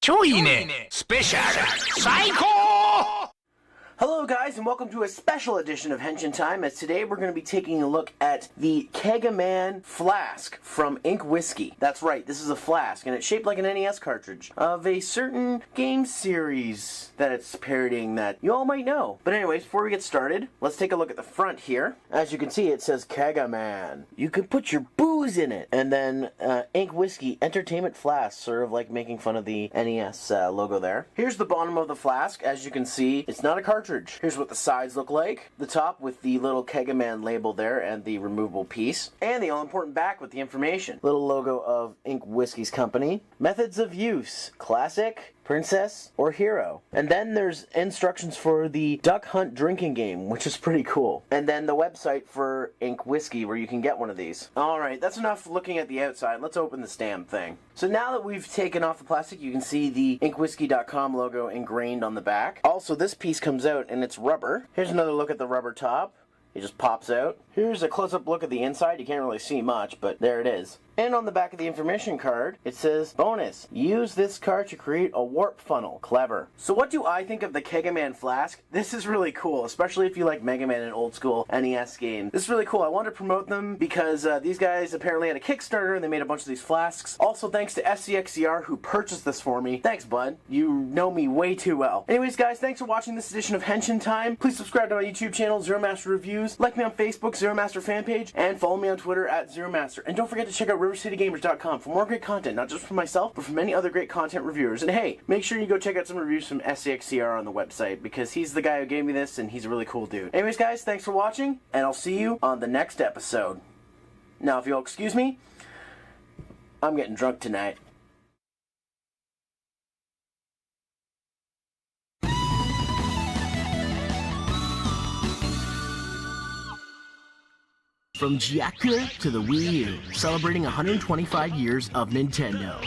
超いいねスペシャル最高 Hello guys and welcome to a special edition of Henshin Time, as today we're going to be taking a look at the Kegaman Flask from Ink Whiskey. That's right, this is a flask and it's shaped like an NES cartridge of a certain game series that it's parodying that you all might know. But anyways, before we get started, let's take a look at the front here. As you can see, it says Kegaman. You can put your booze in it. And then Ink Whiskey Entertainment Flask, sort of like making fun of the NES logo there. Here's the bottom of the flask. As you can see, it's not a cartridge. Here's what the sides look like. The top with the little Kegaman label there and the removable piece. And the all-important back with the information. Little logo of Ink Whiskey's company. Methods of use. Classic, Princess, or Hero. And then there's instructions for the Duck Hunt drinking game, which is pretty cool. And then the website for Ink Whiskey where you can get one of these. Alright, that's enough looking at the outside. Let's open this damn thing. So now that we've taken off the plastic, you can see the inkwhiskey.com logo ingrained on the back. Also, this piece comes out and it's rubber. Here's another look at the rubber top. It just pops out. Here's a close-up look at the inside. You can't really see much, but there it is. And on the back of the information card, it says, bonus, use this card to create a warp funnel. Clever. So what do I think of the Kegaman Flask? This is really cool, especially if you like Mega Man and old school NES games. This is really cool. I wanted to promote them because these guys apparently had a Kickstarter and they made a bunch of these flasks. Also, thanks to SCXCR who purchased this for me. Thanks, bud. You know me way too well. Anyways, guys, thanks for watching this edition of Henshin Time. Please subscribe to my YouTube channel, Zeromaster Reviews. Like me on Facebook, Zeromaster fan page, and follow me on Twitter at Zeromaster. And don't forget to check out RiverCityGamers.com for more great content, not just from myself, but from many other great content reviewers. And hey, make sure you go check out some reviews from SCXCR on the website, because he's the guy who gave me this, and he's a really cool dude. Anyways, guys, thanks for watching, and I'll see you on the next episode. Now, if you'll excuse me, I'm getting drunk tonight. From Jacker to the Wii U, celebrating 125 years of Nintendo.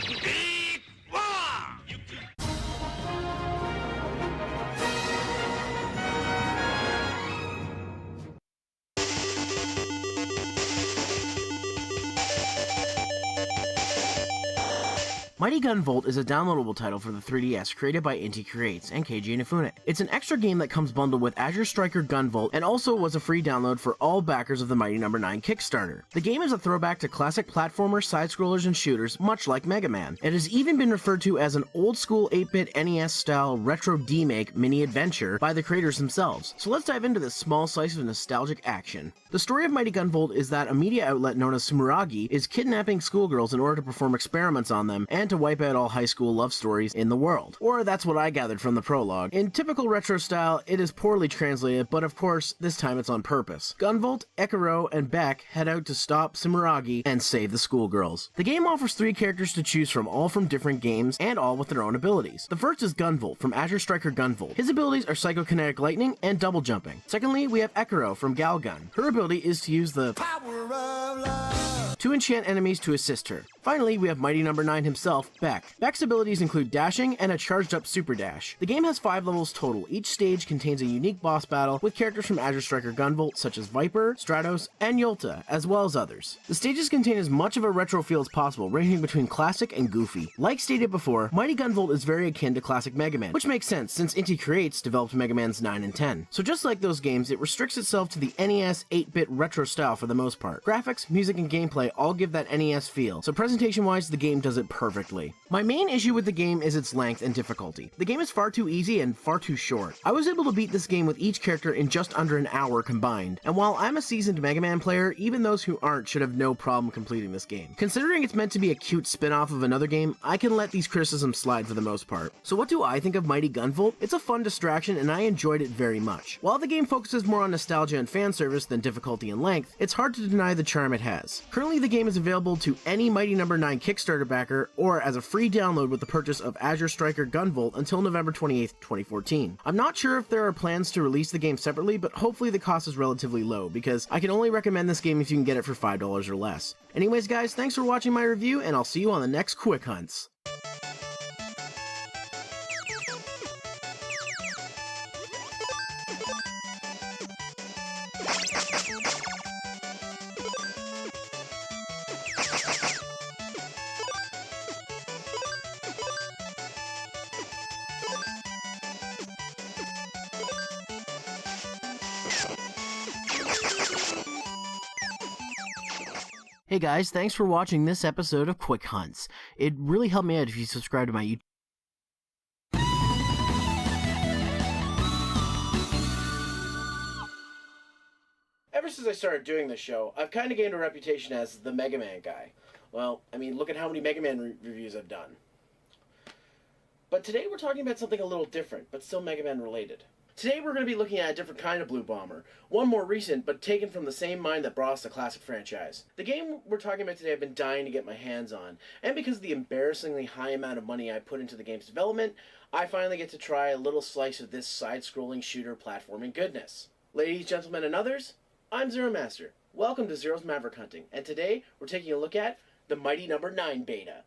Mighty Gun Volt is a downloadable title for the 3DS created by Inti Creates and Keiji Inafune. It's an extra game that comes bundled with Azure Striker Gun Volt and also was a free download for all backers of the Mighty No. 9 Kickstarter. The game is a throwback to classic platformers, side-scrollers, and shooters, much like Mega Man. It has even been referred to as an old-school 8-bit NES-style retro demake mini-adventure by the creators themselves. So let's dive into this small slice of nostalgic action. The story of Mighty Gun Volt is that a media outlet known as Sumuragi is kidnapping schoolgirls in order to perform experiments on them and to wipe out all high school love stories in the world. Or that's what I gathered from the prologue. In typical retro style, it is poorly translated, but of course, this time it's on purpose. Gunvolt, Ekiro, and Beck head out to stop Sumuragi and save the schoolgirls. The game offers 3 characters to choose from, all from different games, and all with their own abilities. The first is Gunvolt from Azure Striker Gunvolt. His abilities are Psychokinetic Lightning and Double Jumping. Secondly, we have Ekiro from Galgun. Her ability is to use the power of love to enchant enemies to assist her. Finally, we have Mighty No. 9 himself, Beck. Beck's abilities include dashing and a charged up super dash. The game has 5 levels total. Each stage contains a unique boss battle with characters from Azure Striker Gunvolt such as Viper, Stratos, and Yolta, as well as others. The stages contain as much of a retro feel as possible, ranging between classic and goofy. Like stated before, Mighty Gunvolt is very akin to classic Mega Man, which makes sense since Inti Creates developed Mega Man's 9 and 10. So just like those games, it restricts itself to the NES 8-bit retro style for the most part. Graphics, music, and gameplay all give that NES feel, so presentation-wise the game does it perfectly. My main issue with the game is its length and difficulty. The game is far too easy and far too short. I was able to beat this game with each character in just under an hour combined, and while I'm a seasoned Mega Man player, even those who aren't should have no problem completing this game. Considering it's meant to be a cute spin-off of another game, I can let these criticisms slide for the most part. So what do I think of Mighty Gun Volt? It's a fun distraction and I enjoyed it very much. While the game focuses more on nostalgia and fan service than difficulty and length, it's hard to deny the charm it has. Currently the game is available to any Mighty No. 9 Kickstarter backer or as a free download with the purchase of Azure Striker Gunvolt until November 28th, 2014. I'm not sure if there are plans to release the game separately, but hopefully the cost is relatively low, because I can only recommend this game if you can get it for $5 or less. Anyways guys, thanks for watching my review, and I'll see you on the next Quick Hunts. Hey guys, thanks for watching this episode of Quick Hunts. It really helped me out if you subscribe to my YouTube. Ever since I started doing this show, I've kind of gained a reputation as the Mega Man guy. Well, I mean, look at how many Mega Man reviews I've done. But today we're talking about something a little different, but still Mega Man related. Today we're going to be looking at a different kind of blue bomber, one more recent, but taken from the same mind that brought us the classic franchise. The game we're talking about today I've been dying to get my hands on, and because of the embarrassingly high amount of money I put into the game's development, I finally get to try a little slice of this side-scrolling shooter platforming goodness. Ladies, gentlemen, and others, I'm Zeromaster. Welcome to Zero's Maverick Hunting, and today we're taking a look at the Mighty No. 9 beta.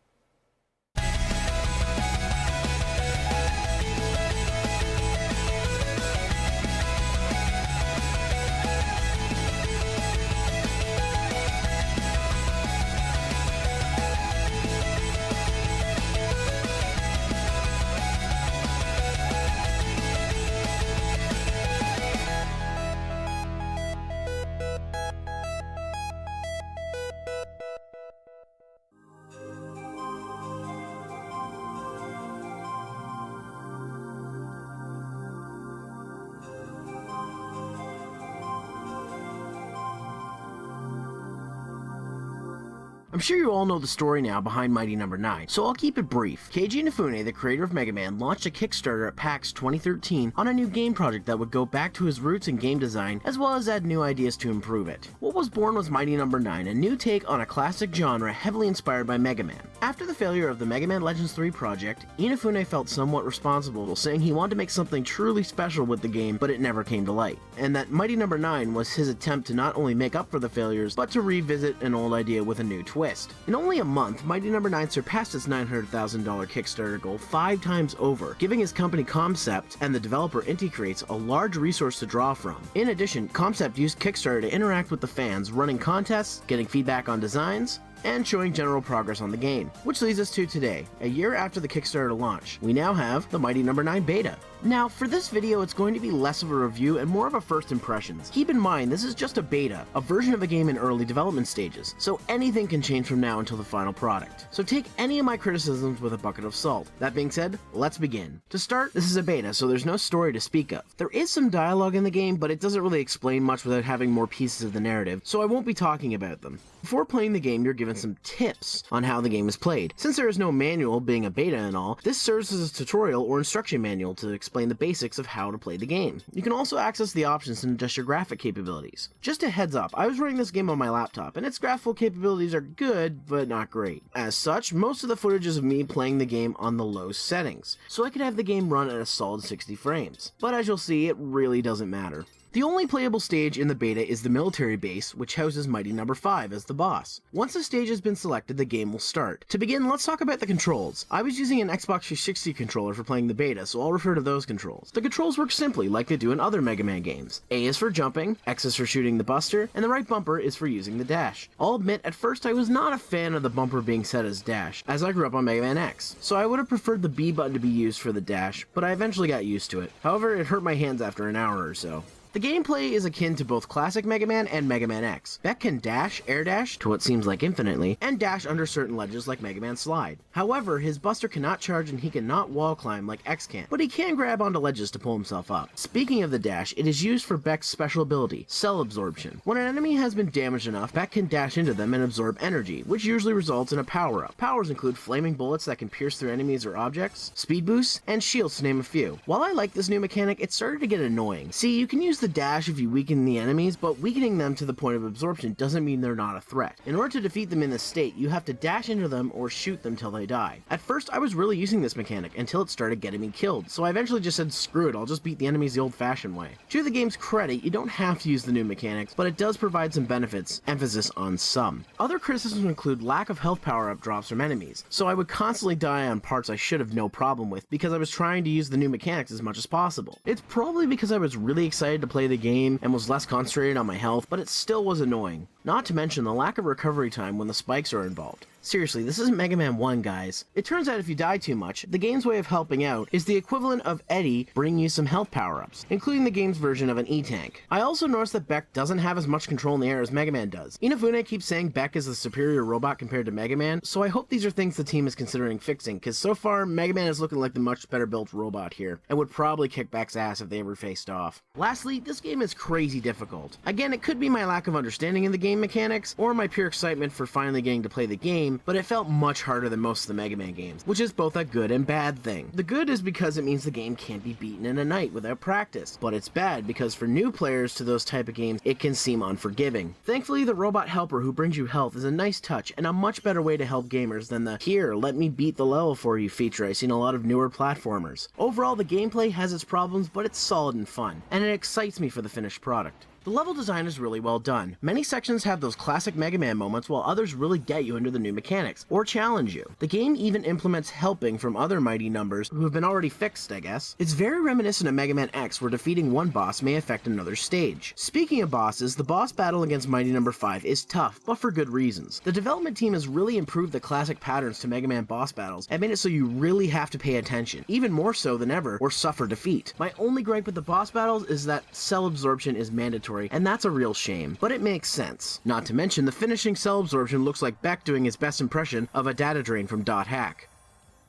I'm sure you all know the story now behind Mighty No. 9, so I'll keep it brief. Keiji Inafune, the creator of Mega Man, launched a Kickstarter at PAX 2013 on a new game project that would go back to his roots in game design, as well as add new ideas to improve it. What was born was Mighty No. 9, a new take on a classic genre heavily inspired by Mega Man. After the failure of the Mega Man Legends 3 project, Inafune felt somewhat responsible, saying he wanted to make something truly special with the game, but it never came to light, and that Mighty No. 9 was his attempt to not only make up for the failures, but to revisit an old idea with a new twist. In only a month, Mighty No. 9 surpassed its $900,000 Kickstarter goal 5 times over, giving his company Concept and the developer Inti Creates a large resource to draw from. In addition, Concept used Kickstarter to interact with the fans, running contests, getting feedback on designs, and showing general progress on the game. Which leads us to today, a year after the Kickstarter launch. We now have the Mighty No. 9 beta. Now, for this video, it's going to be less of a review and more of a first impressions. Keep in mind, this is just a beta, a version of a game in early development stages, so anything can change from now until the final product. So take any of my criticisms with a bucket of salt. That being said, let's begin. To start, this is a beta, so there's no story to speak of. There is some dialogue in the game, but it doesn't really explain much without having more pieces of the narrative, so I won't be talking about them. Before playing the game, you're given some tips on how the game is played. Since there is no manual, being a beta and all, this serves as a tutorial or instruction manual to explain the basics of how to play the game. You can also access the options and adjust your graphic capabilities. Just a heads up, I was running this game on my laptop, and its graphical capabilities are good, but not great. As such, most of the footage is of me playing the game on the low settings, so I could have the game run at a solid 60 frames. But as you'll see, it really doesn't matter. The only playable stage in the beta is the military base, which houses Mighty No. 5 as the boss. Once a stage has been selected, the game will start. To begin, let's talk about the controls. I was using an Xbox 360 controller for playing the beta, so I'll refer to those controls. The controls work simply, like they do in other Mega Man games. A is for jumping, X is for shooting the buster, and the right bumper is for using the dash. I'll admit, at first I was not a fan of the bumper being set as dash, as I grew up on Mega Man X, so I would have preferred the B button to be used for the dash, but I eventually got used to it. However, it hurt my hands after an hour or so. The gameplay is akin to both classic Mega Man and Mega Man X. Beck can dash, air dash, to what seems like infinitely, and dash under certain ledges like Mega Man Slide. However, his buster cannot charge and he cannot wall climb like X can, but he can grab onto ledges to pull himself up. Speaking of the dash, it is used for Beck's special ability, Cell Absorption. When an enemy has been damaged enough, Beck can dash into them and absorb energy, which usually results in a power-up. Powers include flaming bullets that can pierce through enemies or objects, speed boosts, and shields to name a few. While I like this new mechanic, it started to get annoying. See, you can use the dash if you weaken the enemies, but weakening them to the point of absorption doesn't mean they're not a threat. In order to defeat them in this state, you have to dash into them or shoot them till they die. At first, I was really using this mechanic until it started getting me killed, so I eventually just said screw it, I'll just beat the enemies the old-fashioned way. To the game's credit, you don't have to use the new mechanics, but it does provide some benefits, emphasis on some. Other criticisms include lack of health power-up drops from enemies, so I would constantly die on parts I should have no problem with because I was trying to use the new mechanics as much as possible. It's probably because I was really excited to play the game and was less concentrated on my health, but it still was annoying. Not to mention the lack of recovery time when the spikes are involved. Seriously, this isn't Mega Man 1, guys. It turns out if you die too much, the game's way of helping out is the equivalent of Eddie bringing you some health power-ups, including the game's version of an E-Tank. I also noticed that Beck doesn't have as much control in the air as Mega Man does. Inafune keeps saying Beck is the superior robot compared to Mega Man, so I hope these are things the team is considering fixing, because so far, Mega Man is looking like the much better built robot here, and would probably kick Beck's ass if they ever faced off. Lastly, this game is crazy difficult. Again, it could be my lack of understanding in the game mechanics, or my pure excitement for finally getting to play the game, but it felt much harder than most of the Mega Man games, which is both a good and bad thing. The good is because it means the game can't be beaten in a night without practice, but it's bad because for new players to those type of games, it can seem unforgiving. Thankfully, the robot helper who brings you health is a nice touch and a much better way to help gamers than the "here, let me beat the level for you" feature I see in a lot of newer platformers. Overall, the gameplay has its problems, but it's solid and fun, and it excites me for the finished product. The level design is really well done. Many sections have those classic Mega Man moments, while others really get you into the new mechanics, or challenge you. The game even implements helping from other mighty numbers who have been already fixed, I guess. It's very reminiscent of Mega Man X, where defeating one boss may affect another stage. Speaking of bosses, the boss battle against Mighty Number 5 is tough, but for good reasons. The development team has really improved the classic patterns to Mega Man boss battles and made it so you really have to pay attention, even more so than ever, or suffer defeat. My only gripe with the boss battles is that cell absorption is mandatory, and that's a real shame, but it makes sense. Not to mention, the finishing cell absorption looks like Beck doing his best impression of a data drain from Dot Hack.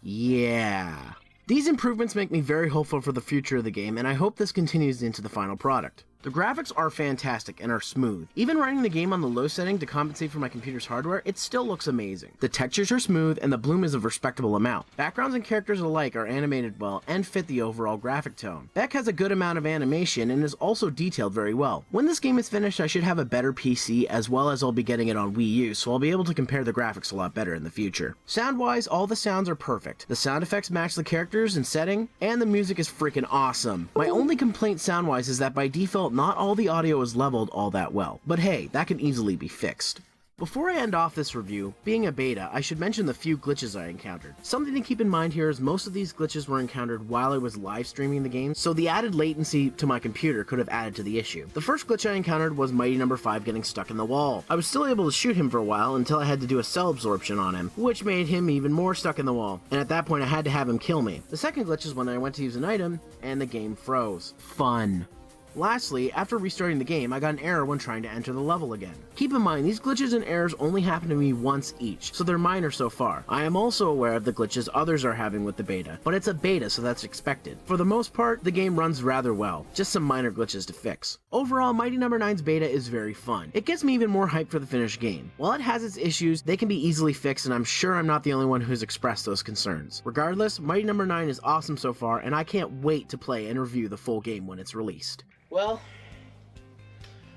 Yeah. These improvements make me very hopeful for the future of the game, and I hope this continues into the final product. The graphics are fantastic and are smooth. Even running the game on the low setting to compensate for my computer's hardware, it still looks amazing. The textures are smooth and the bloom is a respectable amount. Backgrounds and characters alike are animated well and fit the overall graphic tone. Beck has a good amount of animation and is also detailed very well. When this game is finished, I should have a better PC, as well as I'll be getting it on Wii U, so I'll be able to compare the graphics a lot better in the future. Sound-wise, all the sounds are perfect. The sound effects match the characters and setting, and the music is freaking awesome. My only complaint sound-wise is that by default, not all the audio is leveled all that well, but hey, that can easily be fixed. Before I end off this review, being a beta, I should mention the few glitches I encountered. Something to keep in mind here is most of these glitches were encountered while I was live streaming the game, so the added latency to my computer could have added to the issue. The first glitch I encountered was Mighty Number 5 getting stuck in the wall. I was still able to shoot him for a while until I had to do a cell absorption on him, which made him even more stuck in the wall, and at that point I had to have him kill me. The second glitch is when I went to use an item, and the game froze. Fun. Lastly, after restarting the game, I got an error when trying to enter the level again. Keep in mind, these glitches and errors only happen to me once each, so they're minor so far. I am also aware of the glitches others are having with the beta, but it's a beta, so that's expected. For the most part, the game runs rather well, just some minor glitches to fix. Overall, Mighty Number 9's beta is very fun. It gets me even more hyped for the finished game. While it has its issues, they can be easily fixed, and I'm sure I'm not the only one who's expressed those concerns. Regardless, Mighty Number 9 is awesome so far, and I can't wait to play and review the full game when it's released. Well,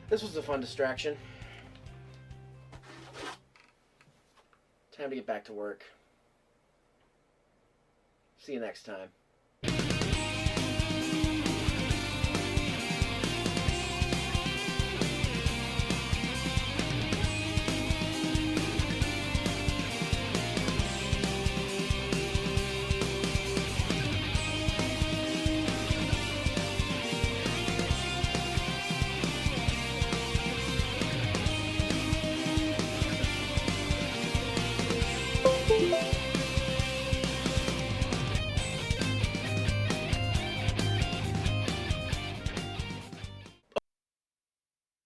this was a fun distraction. Time to get back to work. See you next time.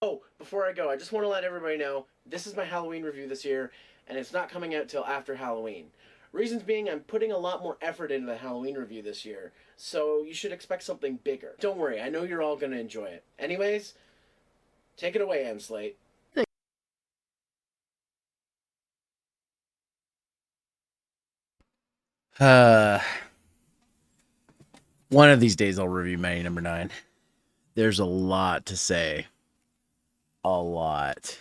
Oh, before I go, I just want to let everybody know, this is my Halloween review this year, and it's not coming out till after Halloween. Reasons being, I'm putting a lot more effort into the Halloween review this year, so you should expect something bigger. Don't worry, I know you're all going to enjoy it. Anyways, take it away, M-Slate. One of these days I'll review Mighty Number 9. There's a lot to say. A lot.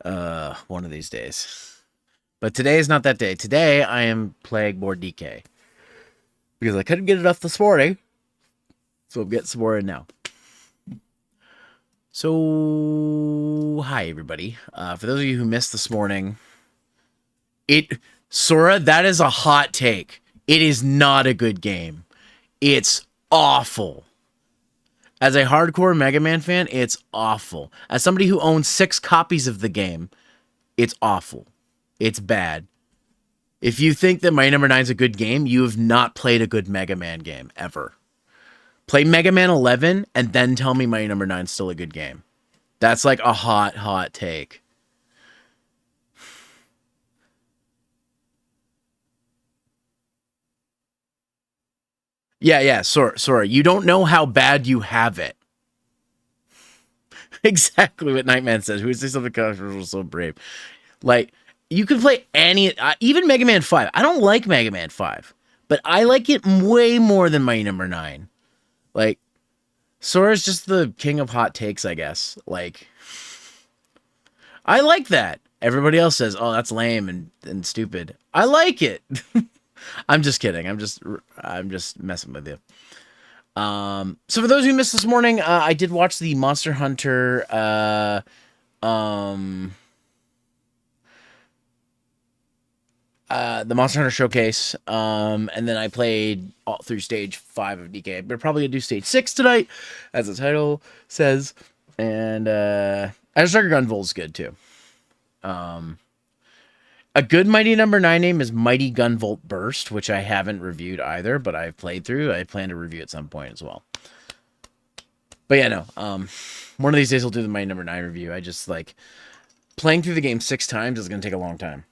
One of these days. But today is not that day. Today I am playing more Nikke. Because I couldn't get it off this morning. So I'm getting some more in now. So, hi everybody. For those of you who missed this morning, Sora, that is a hot take. It is not a good game. It's awful. As a hardcore Mega Man fan, it's awful. As somebody who owns 6 copies of the game, it's awful. It's bad. If you think that Mighty Number 9 is a good game, you have not played a good Mega Man game, ever. Play Mega Man 11, and then tell me Mighty Number 9 is still a good game. That's like a hot take. Yeah, Sora. You don't know how bad you have it. Exactly what Nightman says. Who would say something controversial so brave? Like, you can play any, even Mega Man 5. I don't like Mega Man 5, but I like it way more than Mighty Number 9. Like, Sora's just the king of hot takes, I guess. Like, I like that. Everybody else says, oh, that's lame and stupid. I like it. I'm just kidding. I'm just messing with you. So for those who missed this morning, I did watch the Monster Hunter, the Monster Hunter Showcase, and then I played all through stage 5 of DK. We're probably gonna do stage 6 tonight, as the title says, and Azure Gunvolt's good too. A good Mighty Number 9 name is Mighty Gunvolt Burst, which I haven't reviewed either, but I've played through. I plan to review at some point as well. But yeah, no. One of these days we'll do the Mighty Number 9 review. I just like playing through the game 6 times is gonna take a long time.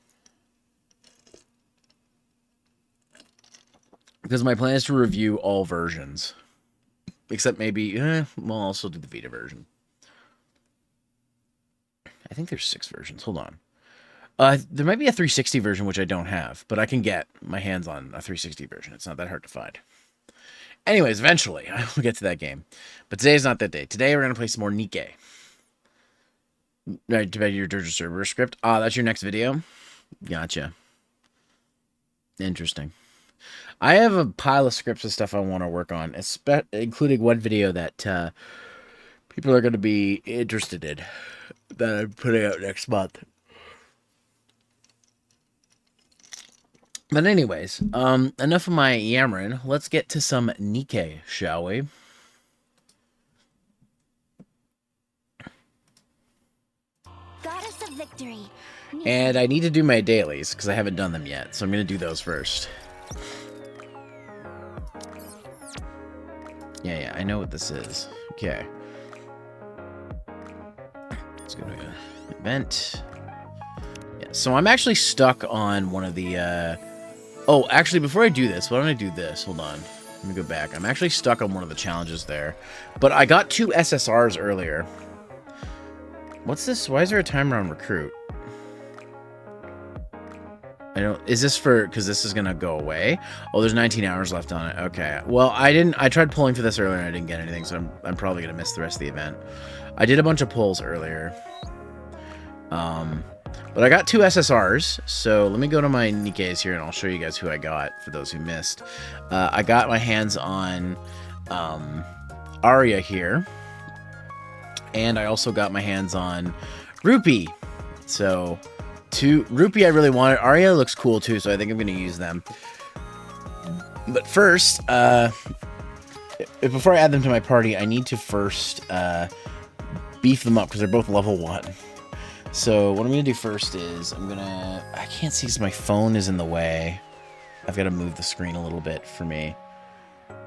Because my plan is to review all versions. Except maybe, we'll also do the Vita version. I think there's 6 versions. Hold on. There might be a 360 version, which I don't have. But I can get my hands on a 360 version. It's not that hard to find. Anyways, eventually, I will get to that game. But today's not that day. Today, we're going to play some more Nikke. Right, to your Dirge server script. Ah, that's your next video? Gotcha. Interesting. I have a pile of scripts and stuff I want to work on, including one video that people are going to be interested in that I'm putting out next month. But anyways, enough of my yammering. Let's get to some Nikke, shall we? Goddess of Victory. And I need to do my dailies, because I haven't done them yet, so I'm going to do those first. Yeah, I know what this is. Okay. Let's go to event. Yeah, so I'm actually stuck on one of the, Oh, actually, before I do this, why don't I do this? Hold on. Let me go back. I'm actually stuck on one of the challenges there. But I got 2 SSRs earlier. What's this? Why is there a timer on recruit? I don't... Is this for... Because this is going to go away? Oh, there's 19 hours left on it. Okay. Well, I tried pulling for this earlier and I didn't get anything, so I'm probably going to miss the rest of the event. I did a bunch of pulls earlier. But I got 2 SSRs, so let me go to my Nikkes here and I'll show you guys who I got, for those who missed. I got my hands on Arya here, and I also got my hands on Rupee. So, Rupee I really wanted. Arya looks cool too, so I think I'm going to use them. But first, before I add them to my party, I need to first beef them up, because they're both level 1. So what I'm going to do first is I can't see because my phone is in the way. I've got to move the screen a little bit for me.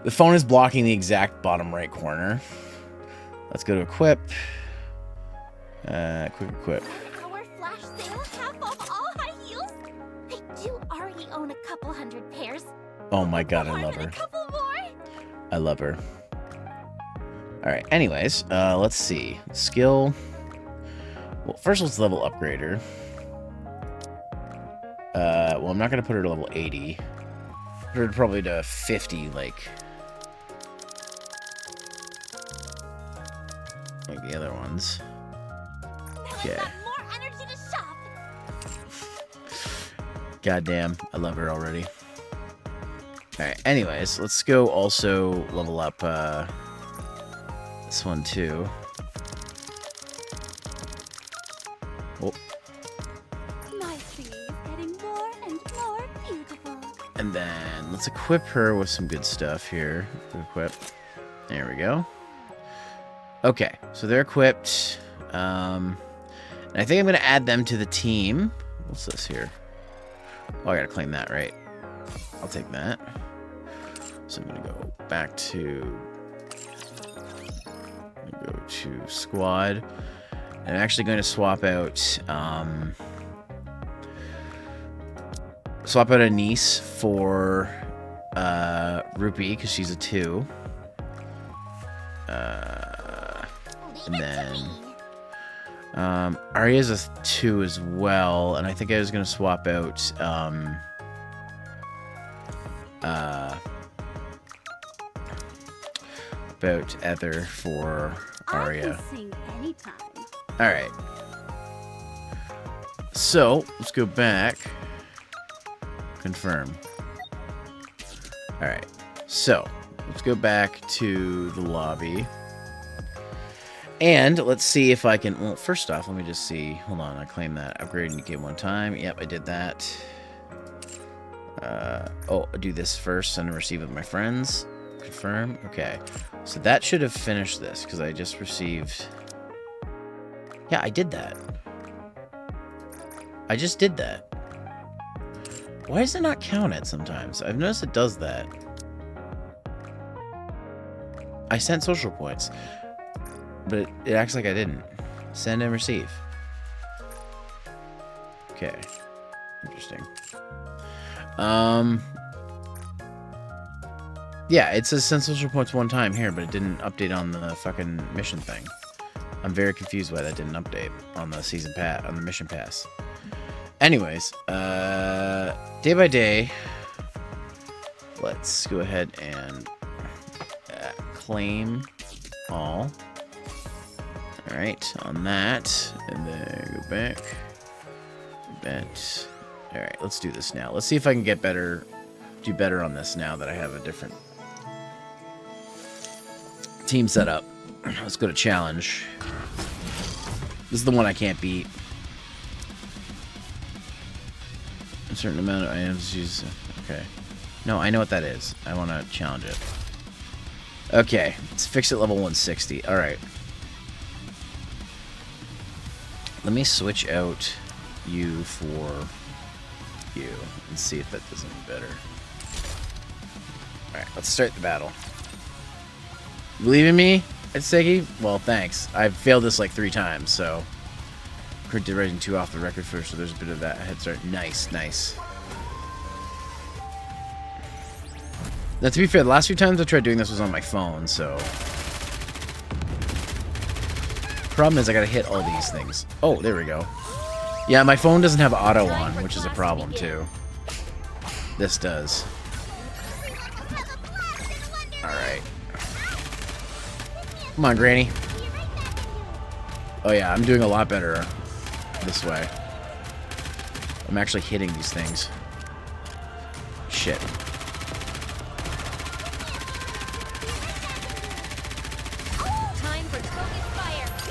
The phone is blocking the exact bottom right corner. Let's go to equip. Quick equip. Our flash sale, half off all high heels. I do already own a couple hundred pairs. Oh my god, I love her. A couple more. I love her. Alright, anyways, let's see. Skill. Well, first let's level upgrade her. Well, I'm not going to put her to level 80. Put her probably to 50, like the other ones. Okay. More energy to shop. Goddamn, I love her already. Alright, anyways, let's go also level up this one too. Oh. My tree is getting more and more beautiful. And then let's equip her with some good stuff here. Equip. There we go. Okay, so they're equipped. And I think I'm going to add them to the team What's this here? Oh, I gotta claim that, right? I'll take that. So I'm gonna go back to... go to squad. I'm actually going to swap out a niece for Rupee because she's a 2. And then Arya's a 2 as well, and I think I was going to swap out Ether for Arya. Alright. So, let's go back. Confirm. Alright. So, let's go back to the lobby. And let's see if I can... Well, first off, let me just see. Hold on, I claimed that. Upgrade Nikke one time. Yep, I did that. I'll do this first. Send and receive with my friends. Confirm. Okay. So that should have finished this, because I just received... Yeah, I did that. I just did that. Why does it not count it sometimes? I've noticed it does that. I sent social points, but it acts like I didn't. Send and receive. Okay. Interesting. Yeah, it says send social points one time here, but it didn't update on the fucking mission thing. I'm very confused why that didn't update on the season pass, on the mission pass. Anyways, day by day, let's go ahead and claim all. All right, on that, and then go back. Bet. All right, let's do this now. Let's see if I can get better, do better on this now that I have a different team set up. Let's go to challenge. This is the one I can't beat. A certain amount of items use. Okay. No, I know what that is. I want to challenge it. Okay. Let's fix it level 160. Alright. Let me switch out you for you and see if that does any better. Alright, let's start the battle. Believe in me, Etsegi? Well, thanks. I've failed this like 3 times, so... Crit rating 2 off the record first, so there's a bit of that head start. Nice, nice. Now, to be fair, the last few times I tried doing this was on my phone, so... Problem is I gotta hit all these things. Oh, there we go. Yeah, my phone doesn't have auto on, which is a problem, too. This does. Alright. Come on, Granny. Oh yeah, I'm doing a lot better this way. I'm actually hitting these things. Shit.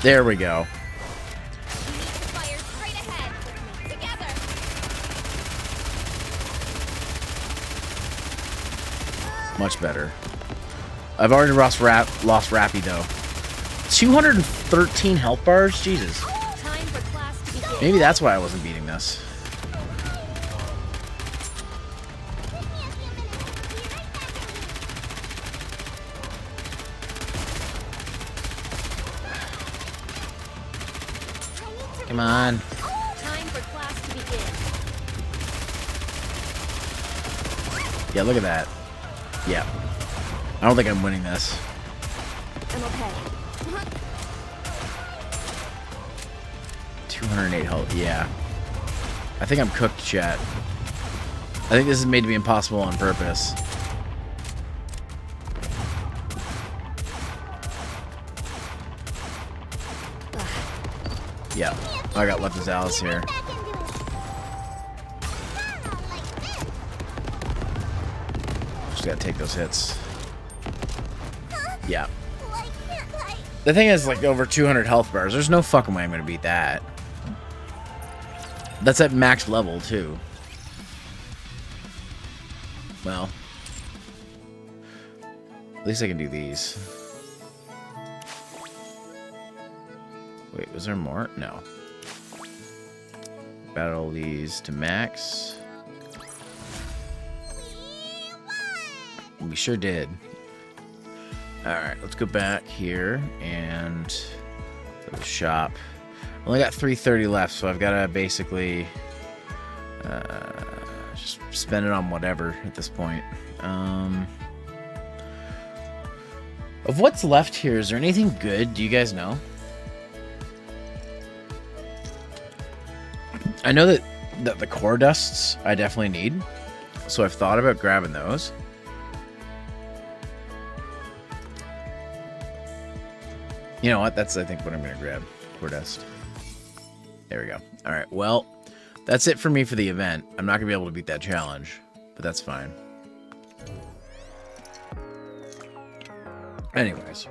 There we go. Much better. I've already lost Rappy though. 213 health bars? Jesus. Maybe that's why I wasn't beating this. Come on. Yeah, look at that. Yeah. I don't think I'm winning this. I'm okay. 208 health, yeah. I think I'm cooked, chat. I think this is made to be impossible on purpose. Yeah. I got left as Alice here. Just gotta take those hits. Yeah. The thing is, like, over 200 health bars. There's no fucking way I'm gonna beat that. That's at max level, too. Well. At least I can do these. Wait, was there more? No. battle these to max. We sure did. Alright, let's go back here and go to the shop. Only got 330 left, so I've got to basically just spend it on whatever at this point. Of what's left here, is there anything good? Do you guys know? I know that the core dusts I definitely need, so I've thought about grabbing those. You know what? That's, I think, what I'm going to grab. Core dust. There we go. All right. Well, that's it for me for the event. I'm not going to be able to beat that challenge, but that's fine. Anyways.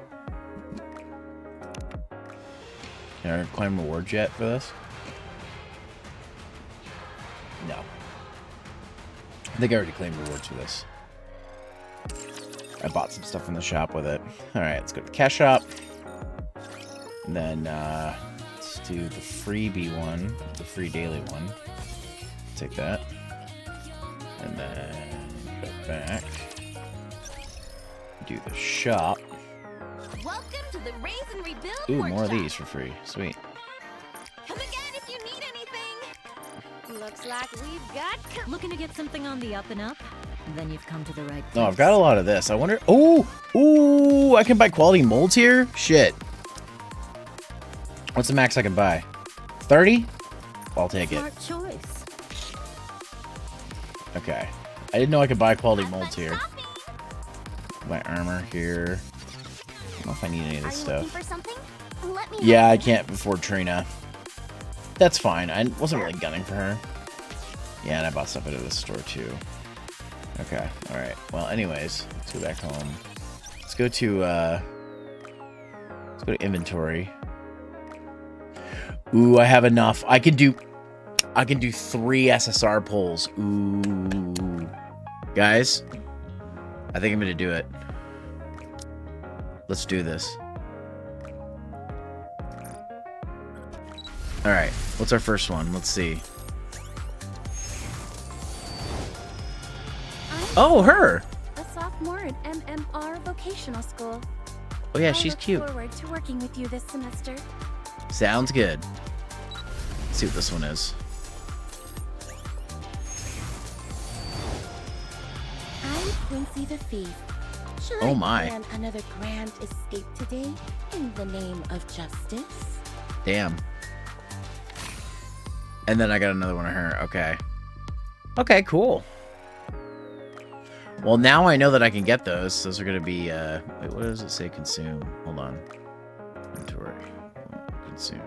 Can I claim rewards yet for this? No. I think I already claimed rewards for this. I bought some stuff in the shop with it. Alright, let's go to the cash shop. And then, let's do the freebie one, the free daily one. Take that. And then go back. Do the shop. Welcome to the Raise and Rebuild Ooh, workshop. more of these for free. Sweet. Come again if you need anything. Looks like we've got. Looking to get something on the up and up? Then you've come to the right place. No, I've got a lot of this. I wonder. Oh, ooh, I can buy quality molds here. Shit. What's the max I can buy? 30? I'll take it. Smart choice. Okay. I didn't know I could buy quality Have fun molds here. shopping. My armor here. I don't know if I need any of Are this you looking stuff. for something? Let me Yeah, I help you. can't before Trina. That's fine. I wasn't really gunning for her. Yeah, and I bought stuff out of this store too. Okay, alright. Well, anyways, let's go back home. Let's go to inventory. Ooh, I have enough. I can do 3 SSR pulls. Ooh. Guys, I think I'm gonna do it. Let's do this. Alright, what's our first one? Let's see. Oh, her! A sophomore at MMR Vocational School. Oh yeah, I she's look cute. forward to working with you this semester. Sounds good. Let's see what this one is. I'm Quincy the Thief. Should Oh I my. plan another grand escape today in the name of justice? Damn. And then I got another one of her. Okay. Okay, cool. Well, now I know that I can get those. Those are going to be, wait, what does it say consume? Hold on. Inventory. Consume.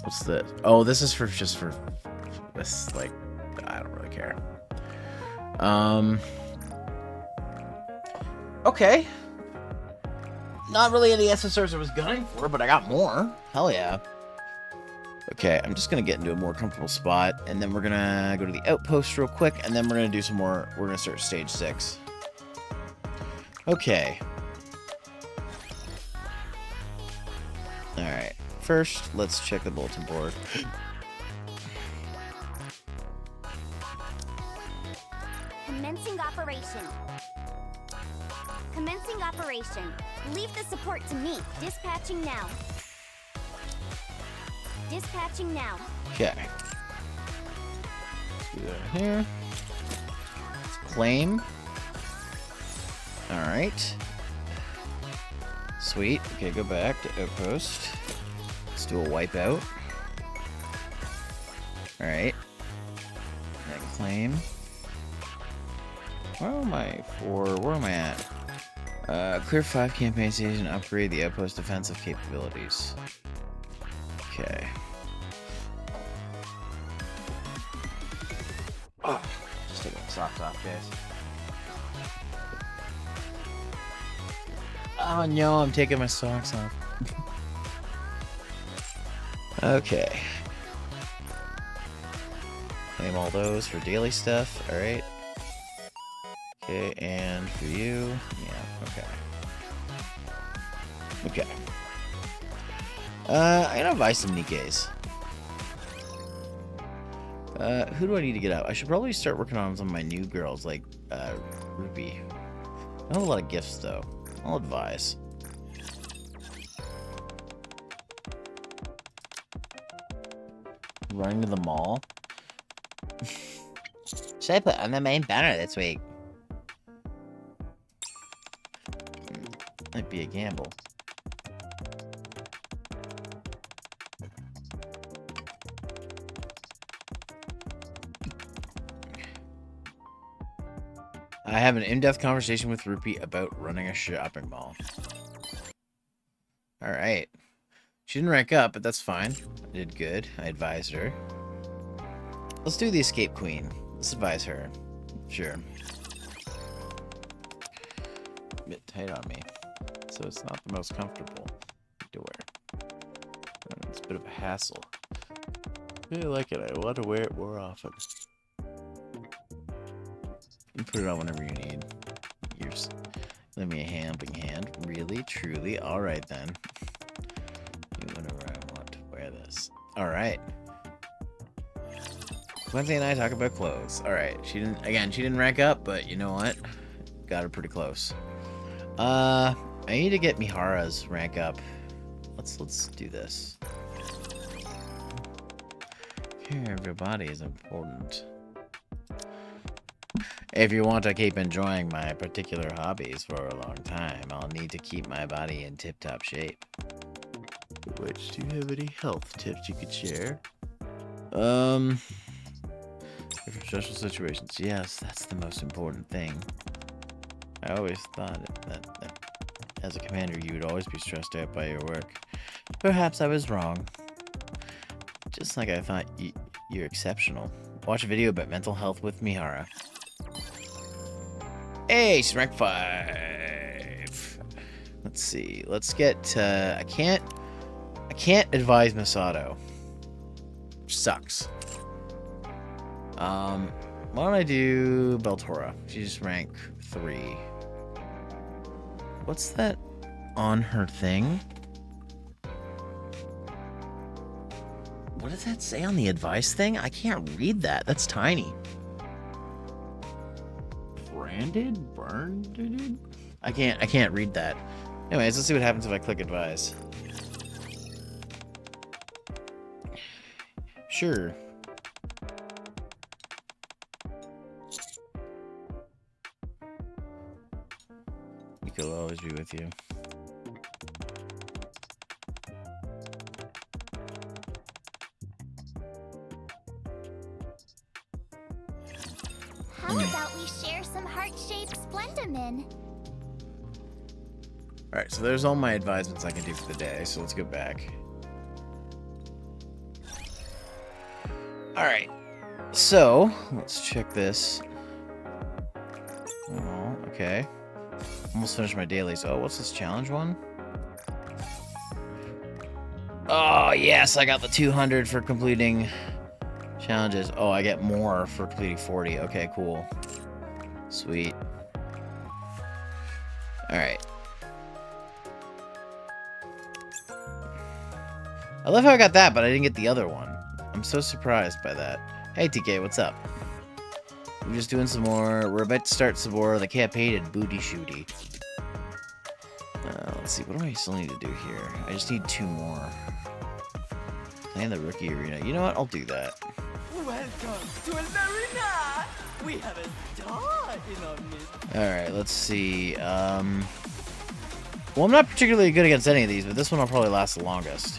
What's this? Oh, this is for, just for this, like, I don't really care. Okay. Not really any SSRs I was gunning for, but I got more. Hell yeah. Okay, I'm just gonna get into a more comfortable spot, and then we're gonna go to the outpost real quick, and then we're gonna do some more. We're gonna start stage 6. Okay. Alright. First, let's check the bulletin board. Commencing operation. Commencing operation. Leave the support to me. Dispatching now. Dispatching now. Okay. Do that here. Claim. Alright. Sweet. Okay, go back to outpost. Let's do a wipeout. Alright. And claim. Where am I for? Where am I at? Clear 5 campaign stage and upgrade the outpost defensive capabilities. Okay. Oh, just take my socks off, guys. Oh no, I'm taking my socks off. Okay. Claim all those for daily stuff. Alright. Okay, and for you. Yeah, okay. Okay. I'm gonna buy some Nikkes. Who do I need to get up? I should probably start working on some of my new girls, like, Ruby. I have a lot of gifts, though. I'll advise. Running to the mall? Should I put on the main banner this week? Might be a gamble. I have an in-depth conversation with Rupee about running a shopping mall. Alright. She didn't rank up, but that's fine. I did good. I advised her. Let's do the Escape Queen. Let's advise her. Sure. A bit tight on me. So it's not the most comfortable to wear. It's a bit of a hassle. I really like it. I want to wear it more often. You put it on whenever you need. Yours. Let me a helping hand. Really? Truly? Alright then. Whenever I want to wear this. Alright. Wednesday and I talk about clothes. Alright. She didn't rank up, but you know what? Got her pretty close. I need to get Mihara's rank up. Let's do this. Care of your body is important. If you want to keep enjoying my particular hobbies for a long time, I'll need to keep my body in tip-top shape. Which, do you have any health tips you could share? For special situations, yes, that's the most important thing. I always thought that as a commander, you would always be stressed out by your work. Perhaps I was wrong. Just like I thought you're exceptional. Watch a video about mental health with Mihara. Hey, she's rank 5. Let's see. Let's get. I can't advise Masato. Which sucks. Why don't I do Beltora? She's rank 3. What's that on her thing? What does that say on the advice thing? I can't read that. That's tiny. Burned? I can't read that. Anyways, let's see what happens if I click advise. Sure. Nikke will always be with you. How about we share some heart-shaped Splendamin? Alright, so there's all my advisements I can do for the day, so let's go back. Alright, so let's check this. Oh, okay. Almost finished my dailies. Oh, what's this challenge one? Oh, yes, I got the 200 for completing challenges. Oh, I get more for completing 40. Okay, cool. Sweet. Alright. I love how I got that, but I didn't get the other one. I'm so surprised by that. Hey, TK, what's up? We're just doing some more. We're about to start some more of the campaign booty shooty. Let's see, what do I still need to do here? I just need 2 more. Playing the rookie arena. You know what? I'll do that. Welcome to El Arena! We have a star in our midst. Alright, let's see. Well, I'm not particularly good against any of these, but this one will probably last the longest.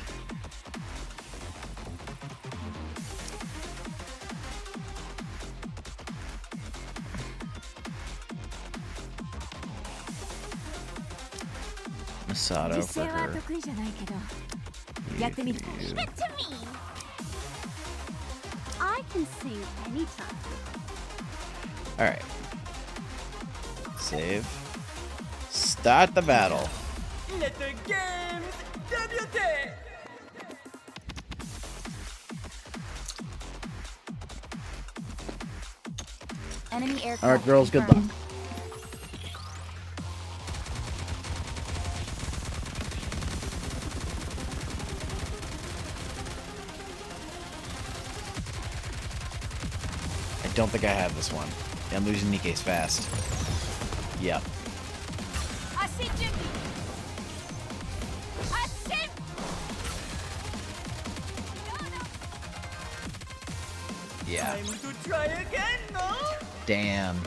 Masato for her. Give it to me! I can sing anytime. Alright. Save. Start the battle. Let the games debut! Enemy aircraft. Alright, girls, good luck. I don't think I have this one. I'm losing Nikke's fast. Yep. Yeah. Time to try again, no? Damn.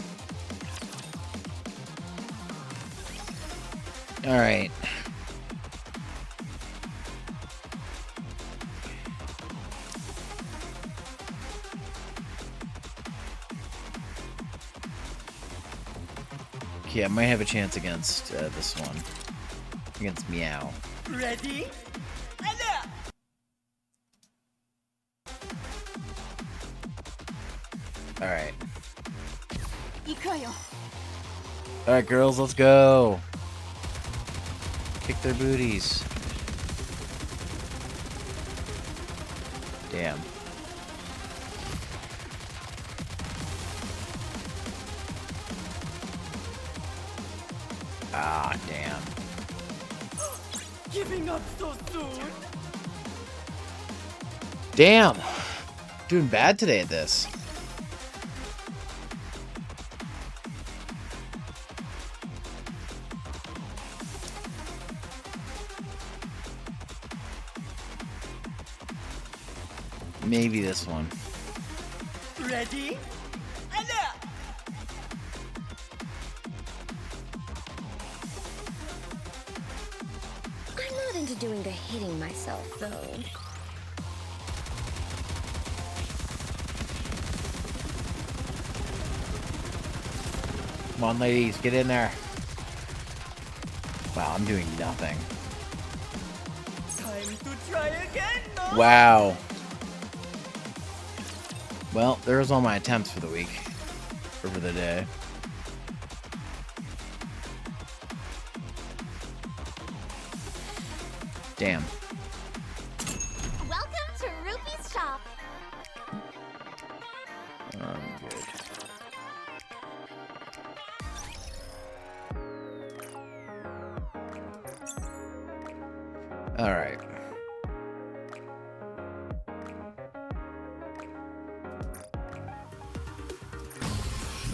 Alright. Okay, I might have a chance against this one. Against Meow. Ready? And Alright. Alright, girls, let's go. Kick their booties. Damn. Ah, damn. Giving up so soon? Damn. Doing bad today at this. Maybe this one. Ready? And I'm not into doing the hitting myself, though. Come on, ladies, get in there. Wow, I'm doing nothing. time to try again, no? Wow. Well, there's all my attempts for the week. Or for the day. Damn. Welcome to Ruby's shop. I'm good. Alright.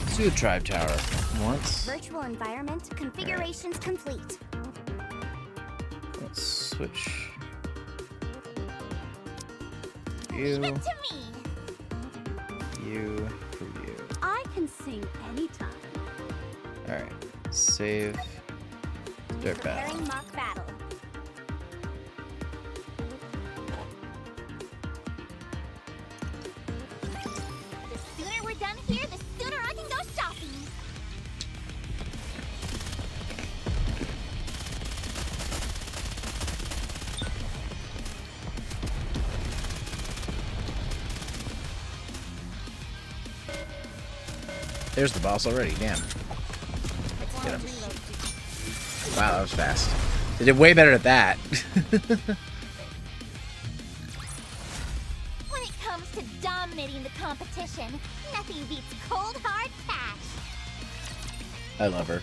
Let's do the Tribe Tower once. Virtual environment configurations complete. Let's switch. Leave You, it to me. you, for you. I can sing anytime. Alright. Save. Start battle. Preparing mock battle. The sooner we're done here, the sooner I can go shopping. There's the boss already, damn. Get him. Wow, that was fast. They did way better at that. When it comes to dominating the competition, nothing beats cold hard cash. I love her.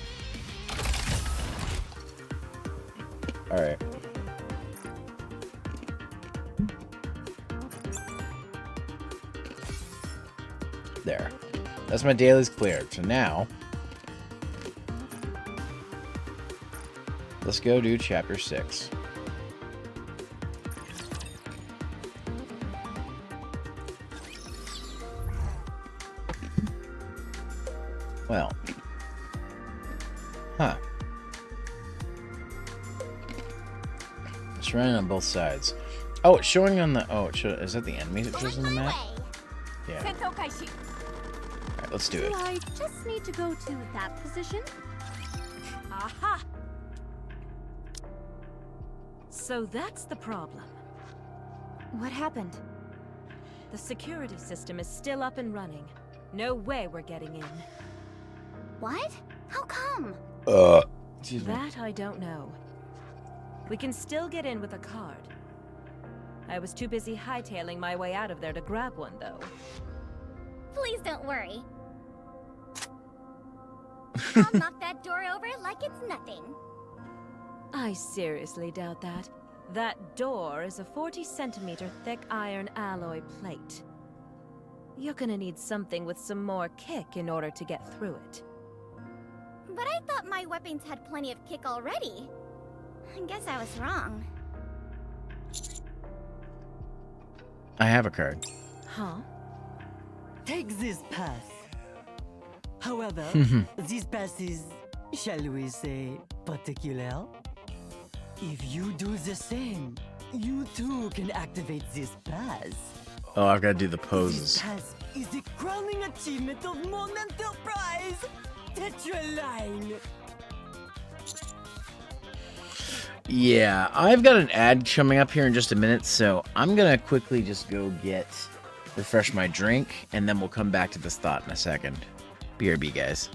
Alright. There. That's my dailies cleared. So now, let's go do chapter 6. Well. Huh. It's running on both sides. Oh, it's showing on the... Oh, is that the enemies it shows on the map? Yeah. Alright, let's do it. I just need to go to that position. Aha! So that's the problem. What happened? The security system is still up and running. No way we're getting in. What? How come? Excuse me. That I don't know. We can still get in with a card. I was too busy hightailing my way out of there to grab one, though. Please don't worry. I'll knock that door over like it's nothing. I seriously doubt that. That door is a 40-centimeter thick iron alloy plate. You're gonna need something with some more kick in order to get through it. But I thought my weapons had plenty of kick already. I guess I was wrong. I have a card. Huh? Take this path. However, this path is, shall we say, particular. If you do the same, you too can activate this path. Oh, I've got to do the This poses. path is the crowning achievement of mon enterprise. Tetraline. Yeah, I've got an ad coming up here in just a minute, so I'm gonna quickly just go refresh my drink, and then we'll come back to this thought in a second. BRB, guys.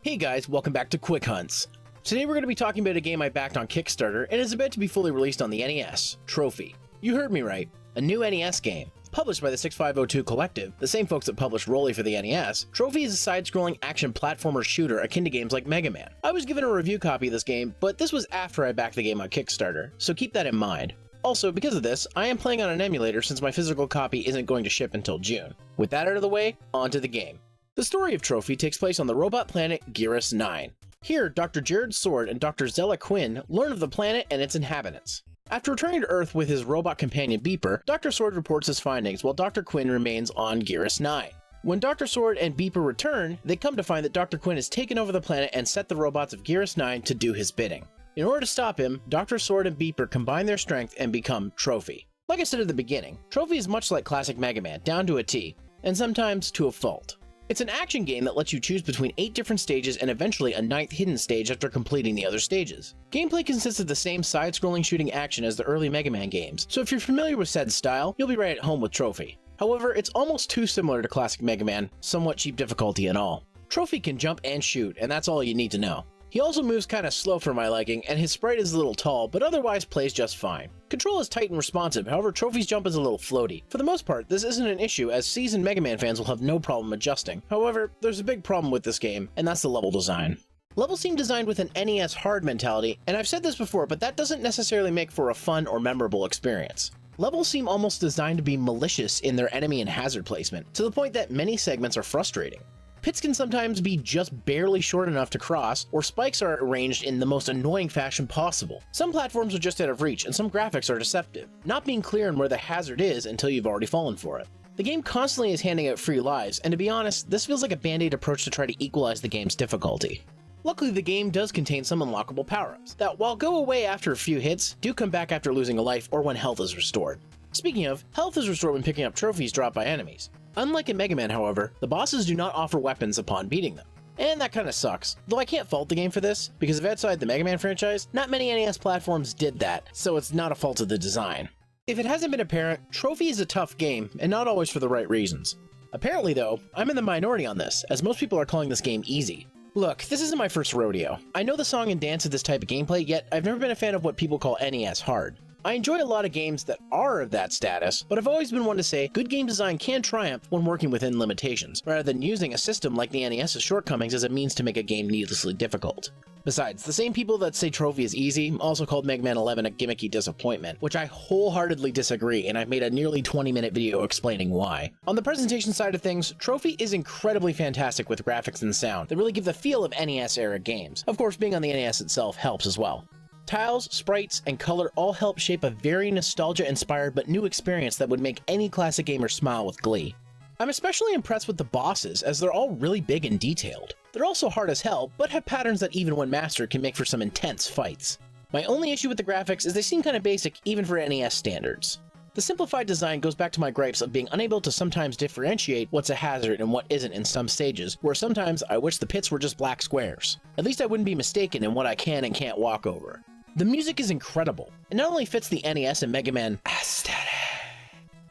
Hey guys, welcome back to Quick Hunts. Today we're going to be talking about a game I backed on Kickstarter and is about to be fully released on the NES, Trophy. You heard me right, a new NES game. Published by the 6502 Collective, the same folks that published Rolly for the NES, Trophy is a side-scrolling action platformer shooter akin to games like Mega Man. I was given a review copy of this game, but this was after I backed the game on Kickstarter, so keep that in mind. Also, because of this, I am playing on an emulator since my physical copy isn't going to ship until June. With that out of the way, on to the game. The story of Trophy takes place on the robot planet Geras 9. Here, Dr. Jared Sword and Dr. Zella Quinn learn of the planet and its inhabitants. After returning to Earth with his robot companion Beeper, Dr. Sword reports his findings while Dr. Quinn remains on Geras 9. When Dr. Sword and Beeper return, they come to find that Dr. Quinn has taken over the planet and set the robots of Geras 9 to do his bidding. In order to stop him, Dr. Sword and Beeper combine their strength and become Trophy. Like I said at the beginning, Trophy is much like classic Mega Man, down to a T, and sometimes to a fault. It's an action game that lets you choose between 8 different stages and eventually a 9th hidden stage after completing the other stages. Gameplay consists of the same side-scrolling shooting action as the early Mega Man games, so if you're familiar with said style, you'll be right at home with Trophy. However, it's almost too similar to classic Mega Man, somewhat cheap difficulty and all. Trophy can jump and shoot, and that's all you need to know. He also moves kinda slow for my liking, and his sprite is a little tall, but otherwise plays just fine. Control is tight and responsive, however Trophy's jump is a little floaty. For the most part, this isn't an issue, as seasoned Mega Man fans will have no problem adjusting. However, there's a big problem with this game, and that's the level design. Levels seem designed with an NES hard mentality, and I've said this before, but that doesn't necessarily make for a fun or memorable experience. Levels seem almost designed to be malicious in their enemy and hazard placement, to the point that many segments are frustrating. Pits can sometimes be just barely short enough to cross, or spikes are arranged in the most annoying fashion possible. Some platforms are just out of reach, and some graphics are deceptive, not being clear on where the hazard is until you've already fallen for it. The game constantly is handing out free lives, and to be honest, this feels like a band-aid approach to try to equalize the game's difficulty. Luckily, the game does contain some unlockable power-ups, that while go away after a few hits, do come back after losing a life or when health is restored. Speaking of, health is restored when picking up trophies dropped by enemies. Unlike in Mega Man, however, the bosses do not offer weapons upon beating them. And that kinda sucks, though I can't fault the game for this, because if outside the Mega Man franchise, not many NES platforms did that, so it's not a fault of the design. If it hasn't been apparent, Trophy is a tough game, and not always for the right reasons. Apparently though, I'm in the minority on this, as most people are calling this game easy. Look, this isn't my first rodeo. I know the song and dance of this type of gameplay, yet I've never been a fan of what people call NES hard. I enjoy a lot of games that are of that status, but I've always been one to say good game design can triumph when working within limitations, rather than using a system like the NES's shortcomings as a means to make a game needlessly difficult. Besides, the same people that say Trophy is easy also called Mega Man 11 a gimmicky disappointment, which I wholeheartedly disagree, and I've made a nearly 20-minute video explaining why. On the presentation side of things, Trophy is incredibly fantastic with graphics and sound that really give the feel of NES-era games. Of course, being on the NES itself helps as well. Tiles, sprites, and color all help shape a very nostalgia-inspired but new experience that would make any classic gamer smile with glee. I'm especially impressed with the bosses, as they're all really big and detailed. They're also hard as hell, but have patterns that even when mastered can make for some intense fights. My only issue with the graphics is they seem kinda basic even for NES standards. The simplified design goes back to my gripes of being unable to sometimes differentiate what's a hazard and what isn't in some stages, where sometimes I wish the pits were just black squares. At least I wouldn't be mistaken in what I can and can't walk over. The music is incredible. It not only fits the NES and Mega Man aesthetic,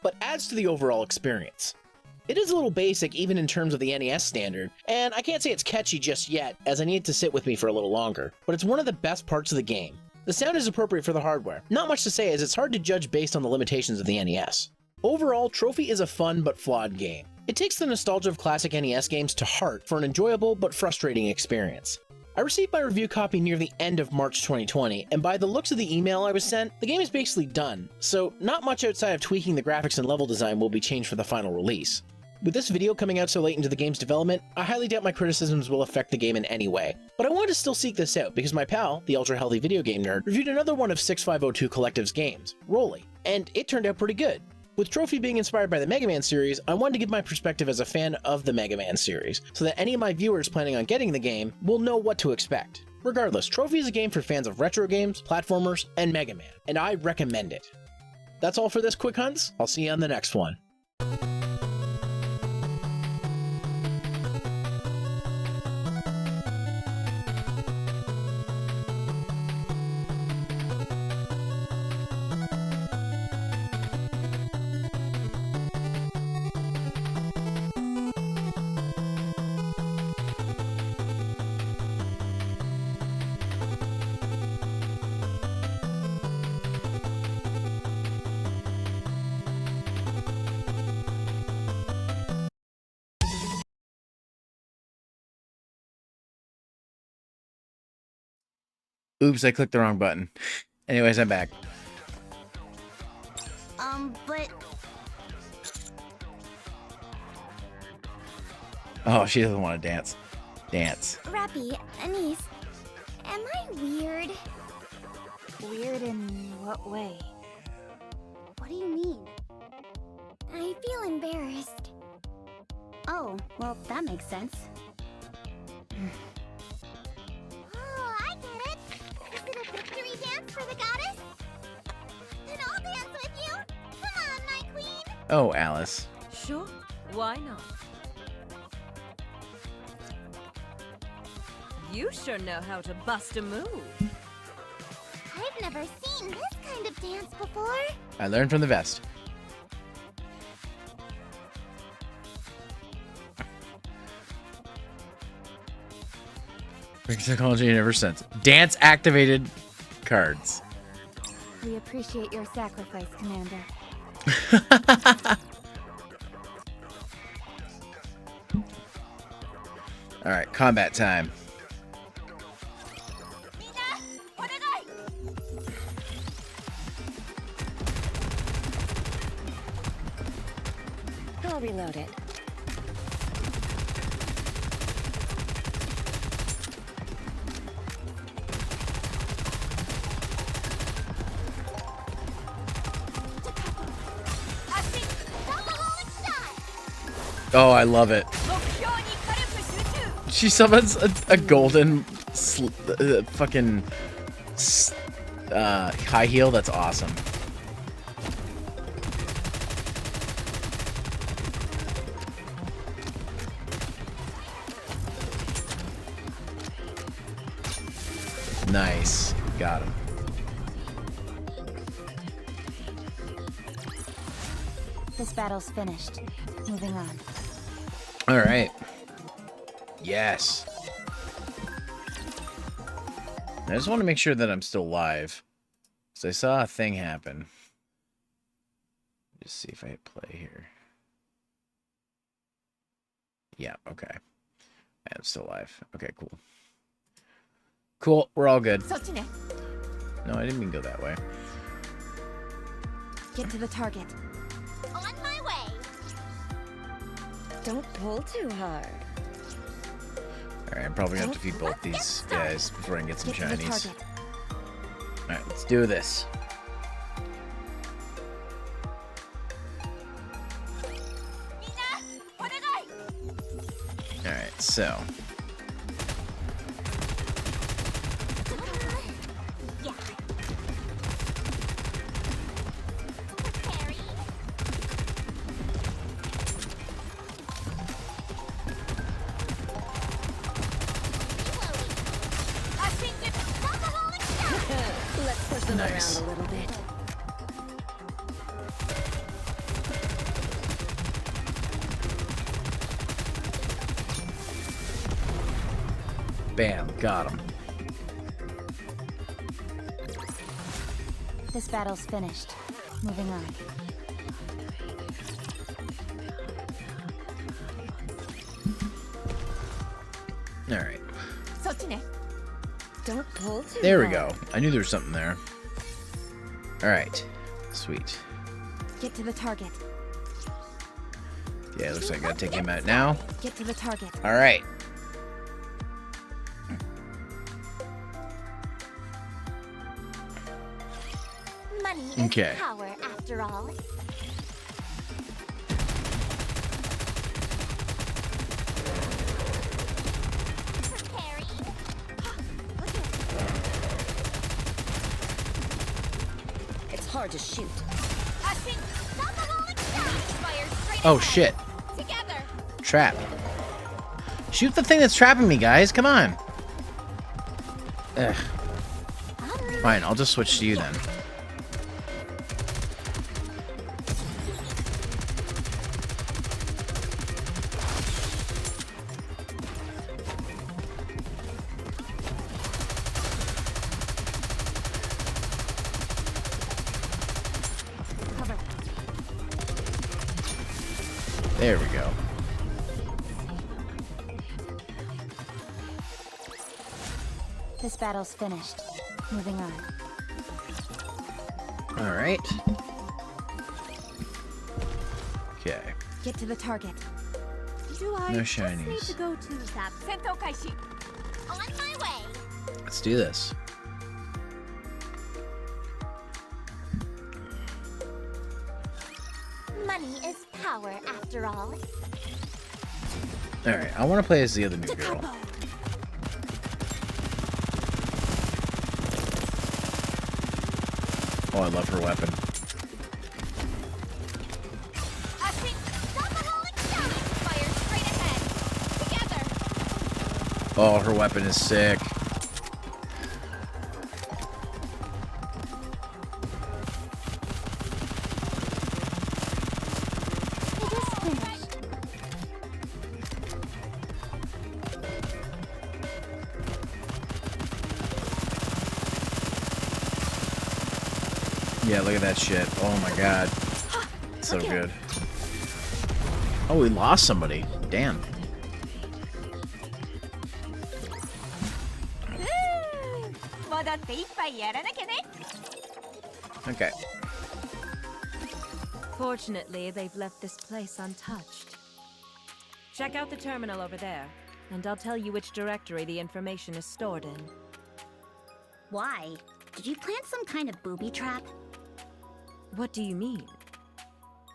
but adds to the overall experience. It is a little basic even in terms of the NES standard, and I can't say it's catchy just yet, as I need it to sit with me for a little longer, but it's one of the best parts of the game. The sound is appropriate for the hardware. Not much to say, as it's hard to judge based on the limitations of the NES. Overall, Trophy is a fun but flawed game. It takes the nostalgia of classic NES games to heart for an enjoyable but frustrating experience. I received my review copy near the end of March 2020, and by the looks of the email I was sent, the game is basically done, so not much outside of tweaking the graphics and level design will be changed for the final release. With this video coming out so late into the game's development, I highly doubt my criticisms will affect the game in any way, but I wanted to still seek this out because my pal, the ultra healthy video game nerd, reviewed another one of 6502 Collective's games, Rolly, and it turned out pretty good. With Trophy being inspired by the Mega Man series, I wanted to give my perspective as a fan of the Mega Man series, so that any of my viewers planning on getting the game will know what to expect. Regardless, Trophy is a game for fans of retro games, platformers, and Mega Man, and I recommend it. That's all for this Quick Hunts. I'll see you on the next one. Oops, I clicked the wrong button. Anyways, I'm back. But Oh, she doesn't want to dance. Dance. Rappy, Anise, am I weird? Weird in what way? What do you mean? I feel embarrassed. Oh, well, that makes sense. Oh, I get it. Is it a victory dance for the goddess? Then I'll dance with you. Come on, my queen. Oh, Alice. Sure, why not? You sure know how to bust a move. I've never seen this kind of dance before. I learned from the vest. Technology ever since. Dance activated cards. We appreciate your sacrifice, Commander. All right, combat time. I'll reload it. Oh, I love it. She summons a golden fucking high heel. That's awesome. Nice. Got him. This battle's finished. Moving on. All right. Yes. I just want to make sure that I'm still live. So I saw a thing happen. Just see if I hit play here. Yeah, okay. I'm still alive. Okay, cool. Cool, we're all good. No, I didn't mean to go that way. Get to the target. On my way. Don't pull too hard. Alright, I'm probably gonna have to defeat both these guys before I can get some Get to the shinies. target. Alright, let's do this. Alright, so. Yeah. Parry. Let's push them Nice. around a little bit. Bam, got him. This battle's finished. Moving on. Alright. Don't pull too There we hard. go. I knew there was something there. Alright. Sweet. Get to the target. Yeah, it looks like I gotta take him out now. Get to the target. Alright. Money Okay. is power, after all. Parry. It's hard to shoot. Oh shit. Together. Trap. Shoot the thing that's trapping me, guys. Come on. Ugh. Fine, I'll just switch to you then. There we go. This battle's finished. Moving on. All right. Okay. Get to the target. Do I No just need shinies. to go to that Sento Kaishi? On my way. Let's do this. Money is power, after all. All right. I want to play as the other new girl. Oh, I love her weapon. Oh, her weapon is sick. It is finished. Yeah, look at that shit. Oh my god. So good. Oh, we lost somebody. Damn. Okay. Fortunately, they've left this place untouched. Check out the terminal over there, and I'll tell you which directory the information is stored in. Why? Did you plant some kind of booby trap? What do you mean?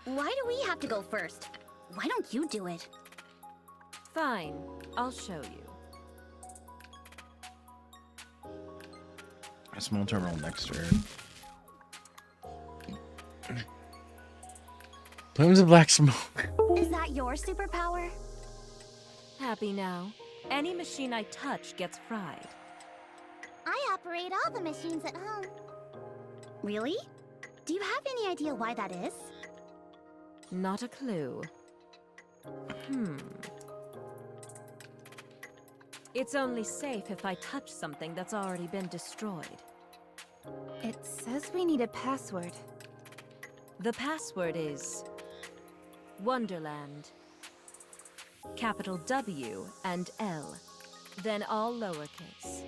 Why do we have to go first? Why don't you do it? Fine, I'll show you. A small terminal next to her. Plumes of black smoke. Is that your superpower? Happy now. Any machine I touch gets fried. I operate all the machines at home. Really? Do you have any idea why that is? Not a clue. It's only safe if I touch something that's already been destroyed. It says we need a password. The password is Wonderland. Capital W and L, then all lowercase.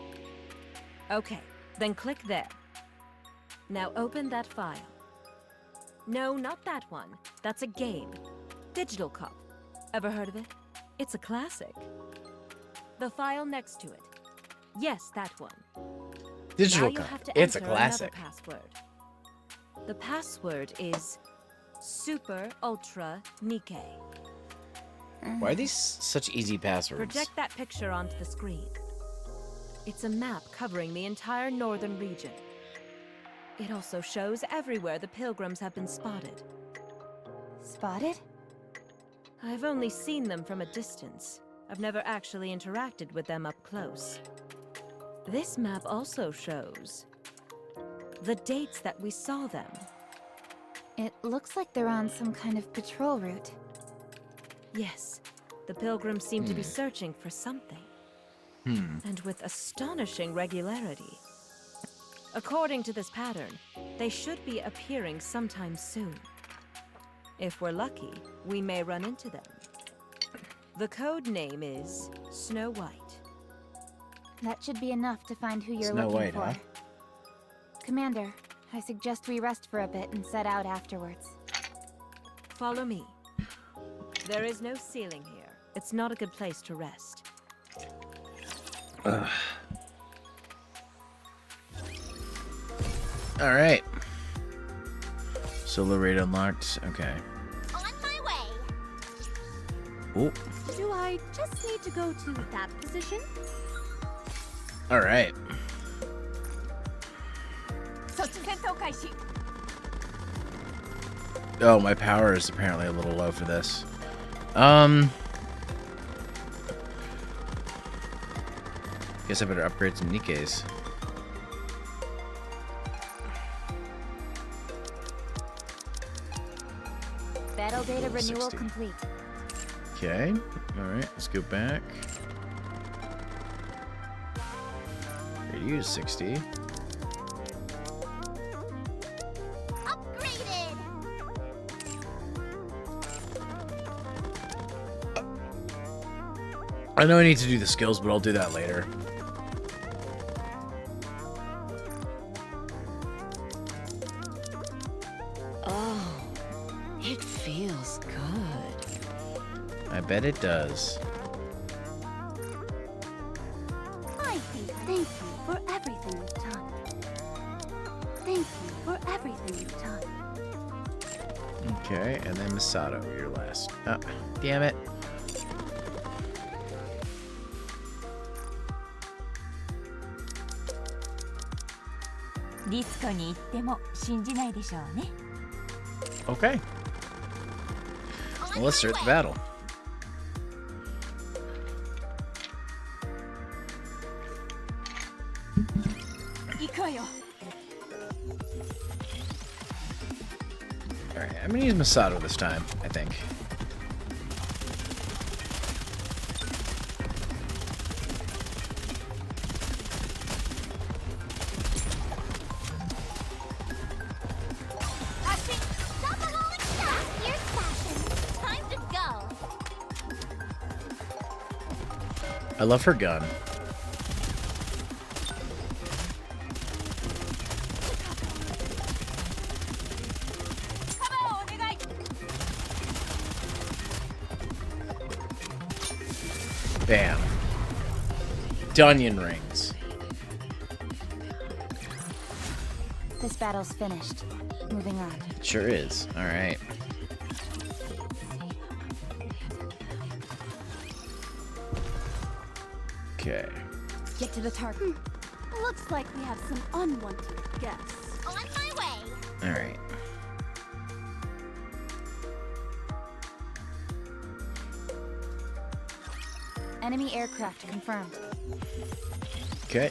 Okay, then click there. Now open that file. No, not that one. That's a game. Digital Cop. Ever heard of it? It's a classic. The file next to it. Yes, that one. Digital Now you Cop. have to It's a enter classic. another password. The password is Super Ultra Nikke. Why are these such easy passwords? Project that picture onto the screen. It's a map covering the entire northern region. It also shows everywhere the pilgrims have been spotted. Spotted? I've only seen them from a distance. I've never actually interacted with them up close. This map also shows the dates that we saw them. It looks like they're on some kind of patrol route. Yes, the pilgrims seem to be searching for something. And with astonishing regularity. According to this pattern, they should be appearing sometime soon. If we're lucky, we may run into them. The code name is Snow White. That should be enough to find who you're Snow looking White, for. huh? Commander, I suggest we rest for a bit and set out afterwards. Follow me. There is no ceiling here. It's not a good place to rest. All right. Solo raid unlocked. Okay. On my way. Oh. Do I just need to go to that position? All right. Oh, my power is apparently a little low for this. Guess I better upgrade some Nikke's. Battle data renewal 60. complete. Okay. All right. Let's go back. Radius 60. Upgraded. I know I need to do the skills, but I'll do that later. Oh, it feels good. I bet it does. I think thank you for everything you've done. Thank you for everything you've done. Okay, and then Masato, your last. Ah, damn it. Okay. Well, let's start the battle. Alright, I'm gonna use Masato this time, I think. Stop the rolling stop. Here's fashion. Time to go. I love her gun. Bam. Dunyan rings. This battle's finished. Moving on. It sure is. All right. Okay. Get to the target. Looks like we have some unwanted guests. On my way. All right. Enemy aircraft confirmed. Okay.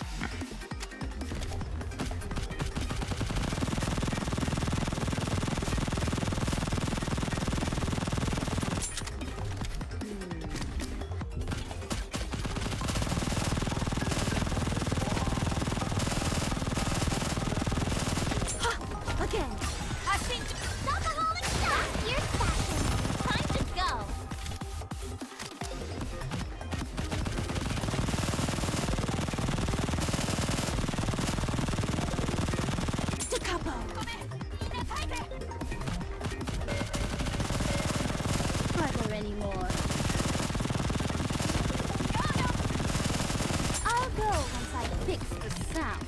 Are there any more? I'll go once I fix the sound.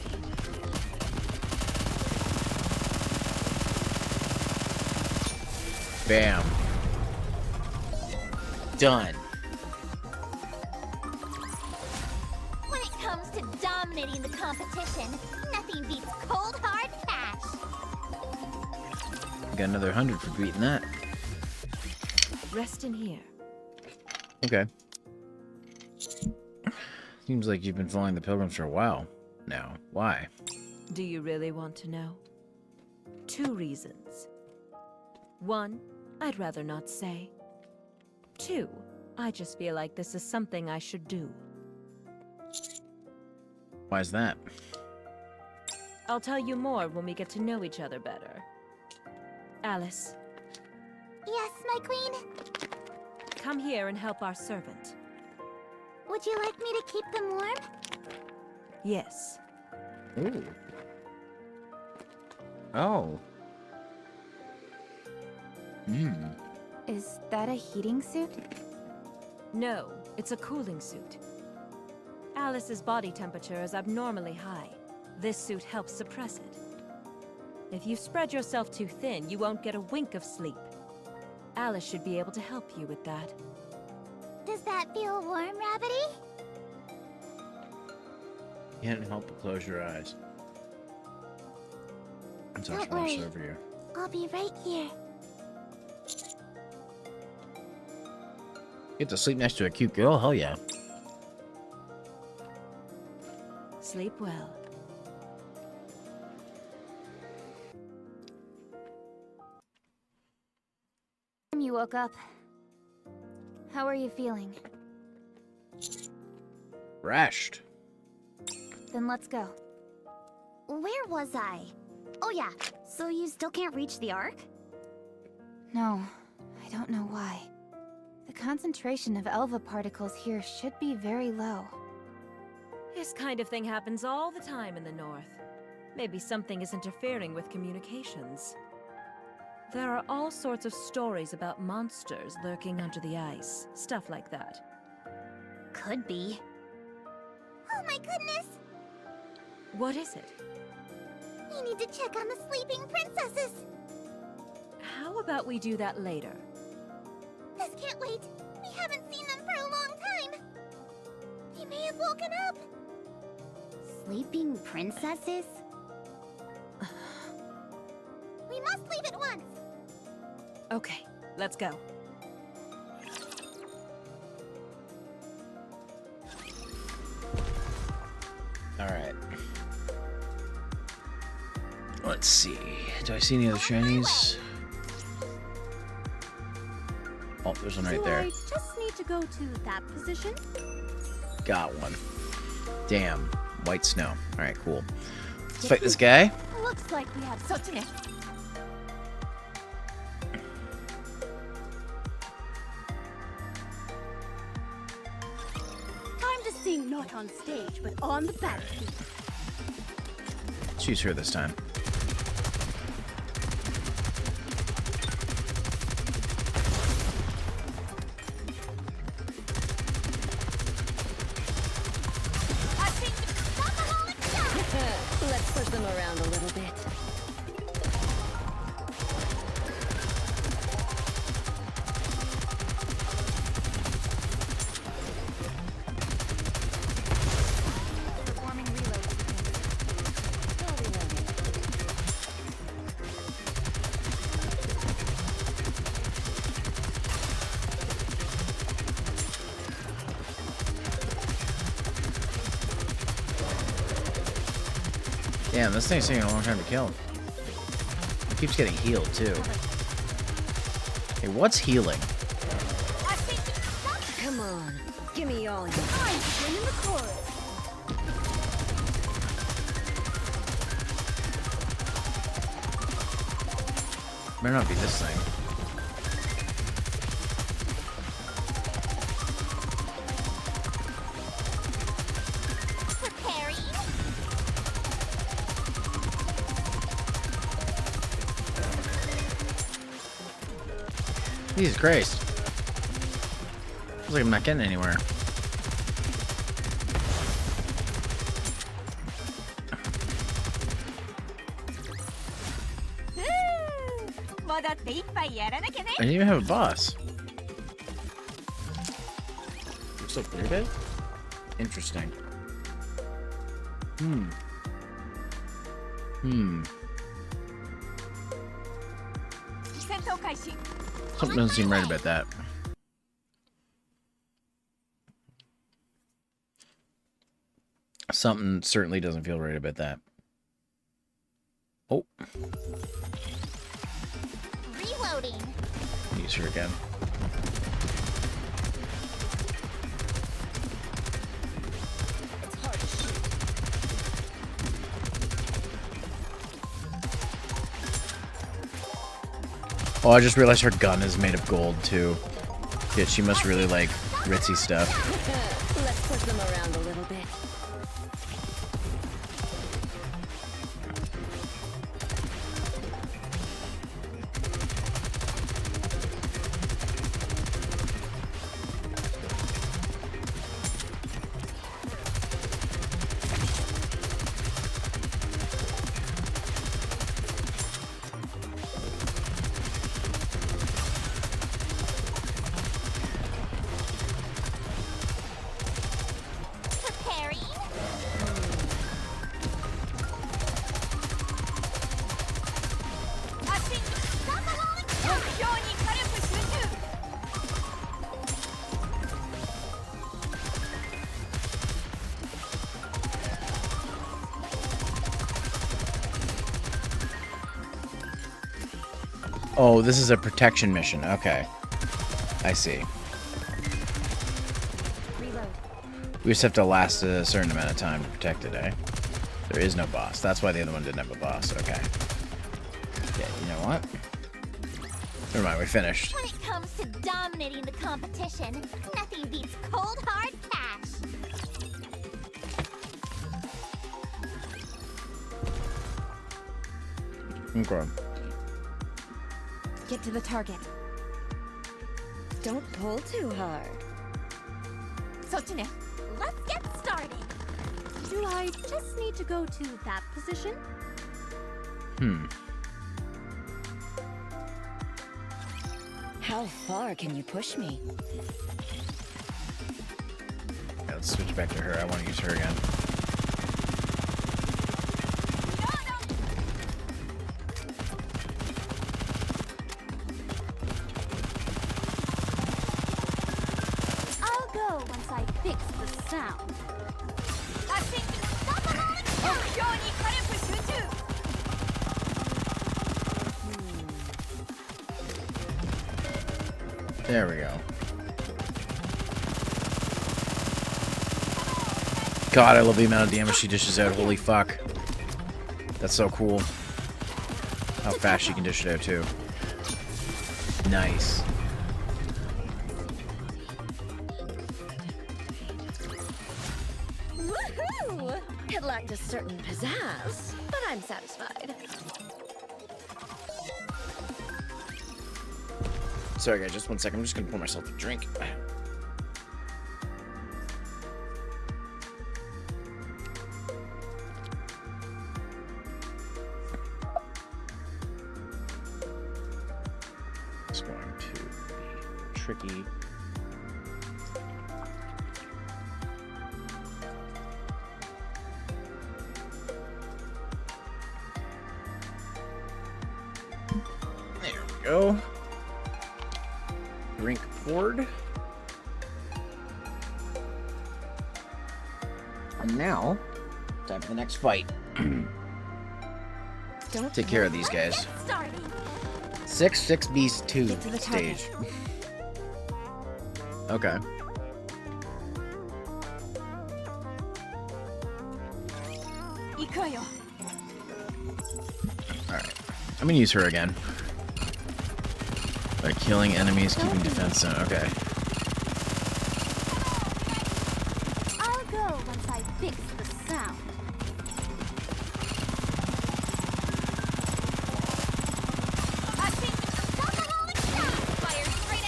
Bam. Done. When it comes to dominating the competition, nothing beats cold hard cash. Got another 100 for beating that. Rest in here. Okay. Seems like you've been following the Pilgrims for a while now. Why? Do you really want to know? 2 reasons. 1, I'd rather not say. 2, I just feel like this is something I should do. Why's that? I'll tell you more when we get to know each other better. Alice, Yes, my queen? come here and help our servant. Would you like me to keep them warm? Yes. Ooh. Oh. Is that a heating suit? No, it's a cooling suit. Alice's body temperature is abnormally high. This suit helps suppress it. If you spread yourself too thin, you won't get a wink of sleep. Alice should be able to help you with that. Does that feel warm, Rabbity? You can't help but close your eyes. I'm so Don't much worry. over you. I'll be right here. Get to sleep next to a cute girl? Hell yeah. Sleep well. You woke up. How are you feeling? Rashed. Then let's go. Where was I? Oh yeah, so you still can't reach the Ark? No, I don't know why. The concentration of Elva particles here should be very low. This kind of thing happens all the time in the north. Maybe something is interfering with communications. There are all sorts of stories about monsters lurking under the ice. Stuff like that. Could be. Oh my goodness! What is it? You need to check on the sleeping princesses! How about we do that later? This can't wait! We haven't seen them for a long time! They may have woken up! Sleeping princesses? We must leave at once! Okay, let's go. Alright. Let's see. Do I see any other shinies? Oh, there's one right there. I just need to go to that position? Got one. Damn. White snow. Alright, cool. Let's fight this guy. Looks like we have something. Time to sing not on stage, but on the battlefield. Let's use her this time. Let's push them around a little bit. Performing reload Damn, this thing's taking a long time to kill. It keeps getting healed, too. Hey, what's healing? Come on, give me all you. I'm bringing the chorus. Better not be this thing. Jesus Christ. Looks like I'm not getting anywhere. I didn't even have a boss. You're so clear, Dave? Interesting. Something doesn't seem right about that. Something certainly doesn't feel right about that. Oh. Reloading. Use her again. It's hard to shoot. Oh, I just realized her gun is made of gold, too. Yeah, she must really like ritzy stuff. Let's push them around a little bit. Oh, this is a protection mission. Okay. I see. We just have to last a certain amount of time to protect it, eh? There is no boss. That's why the other one didn't have a boss. Okay. Yeah, you know what? Never mind, we finished. When it comes to dominating the competition, nothing beats cold hard cash. Okay. Get to the target. Don't pull too hard. Let's get started. Do I just need to go to that position? How far can you push me? Yeah, let's switch back to her. I want to use her again. I'll go once I fix the sound. There we go. God, I love the amount of damage she dishes out. Holy fuck. That's so cool. How fast she can dish it out, too. Nice. Woohoo! It lacked a certain pizzazz, but I'm satisfied. Sorry, guys, just 1 second. I'm just gonna pour myself a drink. It's going to be tricky. There we go. Drink poured. And now, time for the next fight. Don't Take care of these guys. 6 Beast 2 stage. Okay. Alright. I'm gonna use her again. By killing enemies, keeping defense zone. Okay. I'll go once I fix the sound. Fire straight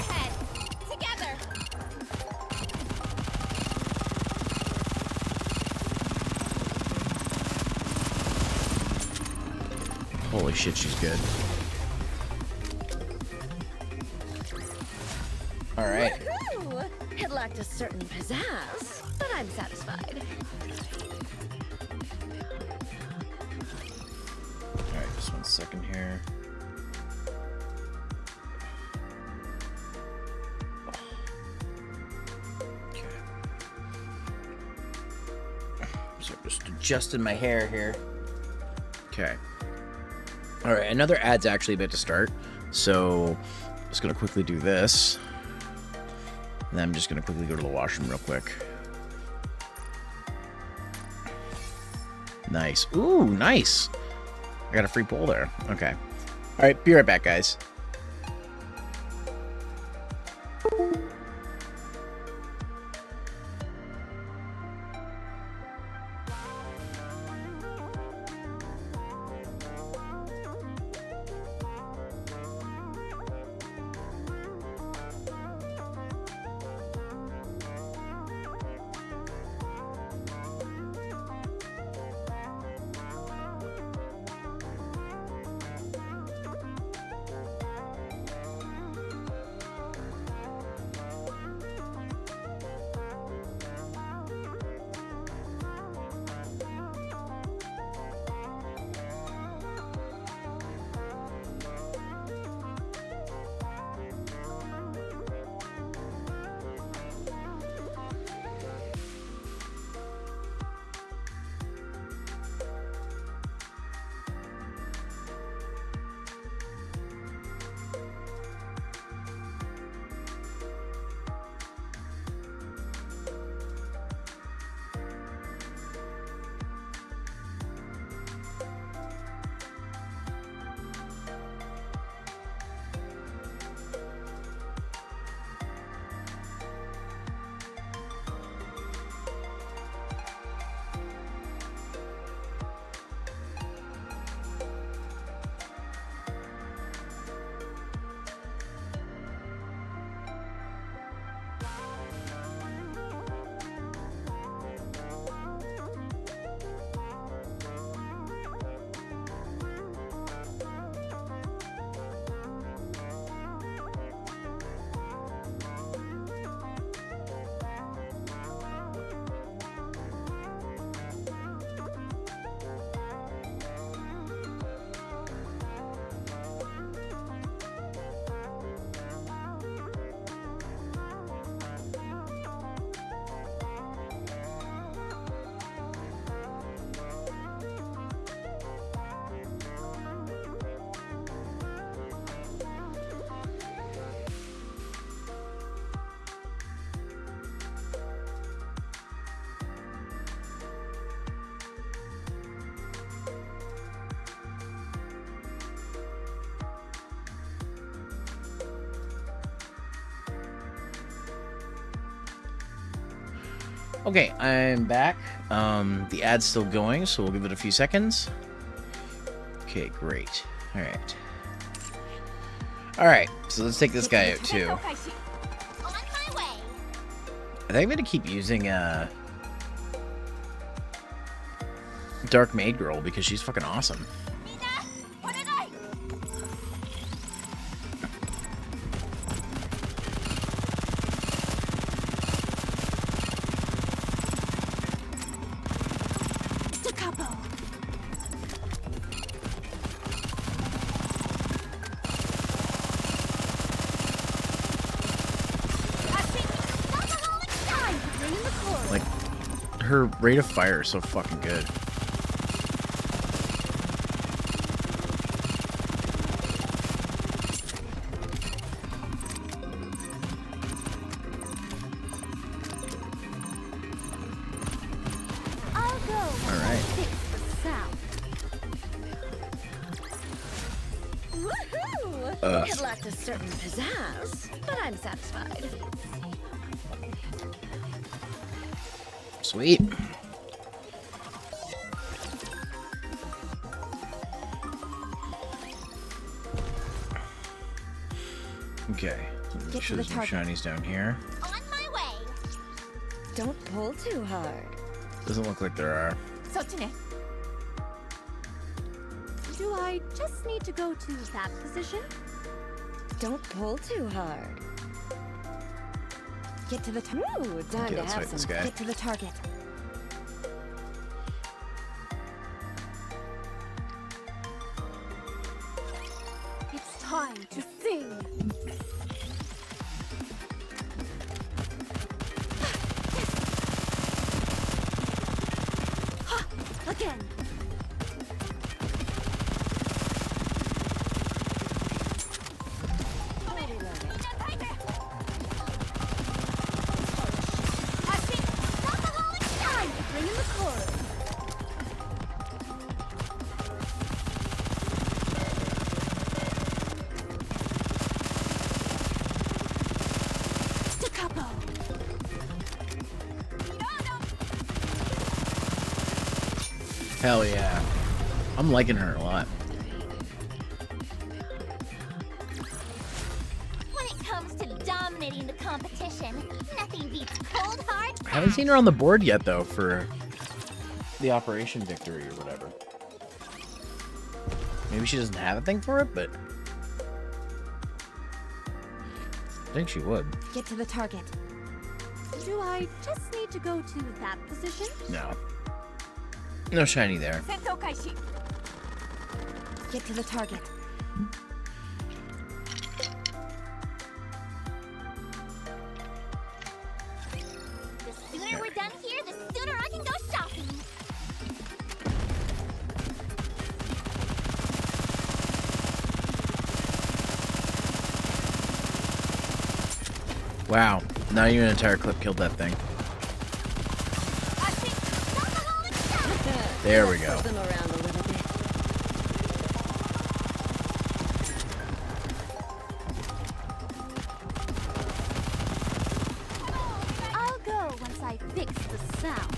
Holy shit, she's good. Alright. Woohoo! It lacked a certain pizzazz, but I'm satisfied. Alright, just 1 second here. Okay. So just adjusting my hair here. Okay. Alright, another ad's actually about to start. So, just gonna quickly do this. And then I'm just gonna quickly go to the washroom real quick. Nice. Ooh, nice. I got a free pull there. Okay. Alright, be right back, guys. Okay, I'm back. The ad's still going, so we'll give it a few seconds. Okay, great. Alright. Alright, so let's take this guy out too. On my way. I think I'm gonna keep using Dark Maid Girl because she's fucking awesome. Like, her rate of fire is so fucking good. It lacked a certain pizzazz, but I'm satisfied. Sweet. Okay. Make sure there's some shinies down here. On my way. Don't pull too hard. Doesn't look like there are. Do I just need to go to that position? Don't pull too hard. Get to the target. Ooh, time Okay, to let's have fight this some. guy. Get to the target. It's time to sing. Ha! Again. Time to bring in the chorus. Capo. Hell yeah. I'm liking her a lot. When it comes to dominating the competition, nothing beats cold hard. I haven't seen her on the board yet, though, for the Operation Victory or whatever. Maybe she doesn't have a thing for it, but I think she would. Get to the target. Do I just need to go to that position? No. No shiny there. Get to the target. The sooner we're done here, the sooner I can go shopping. Wow. Not even an entire clip killed that thing. There we go. Put them around a little bit. I'll go once I fix the sound.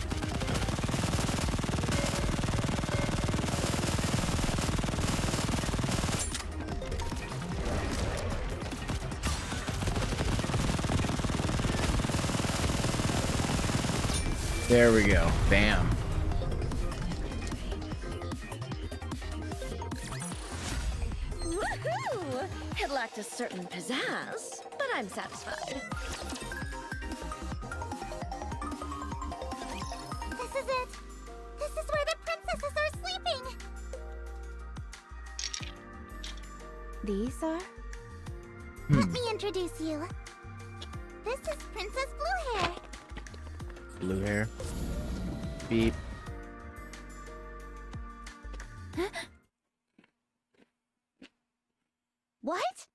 There we go. Bam. Woohoo! It lacked a certain pizzazz, but I'm satisfied. This is it. This is where the princesses are sleeping. These are? Let me introduce you. This is Princess Blue Hair. Blue hair. Beep. What?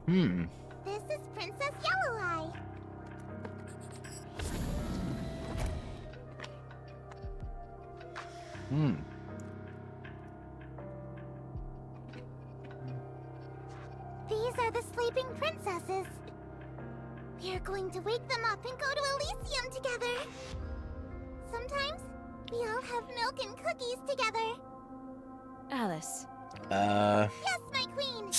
This is Princess Yellow Eye. These are the sleeping princesses. We are going to wake them up and go to Elysium together. Sometimes we all have milk and cookies together. Alice, Yes, my queen.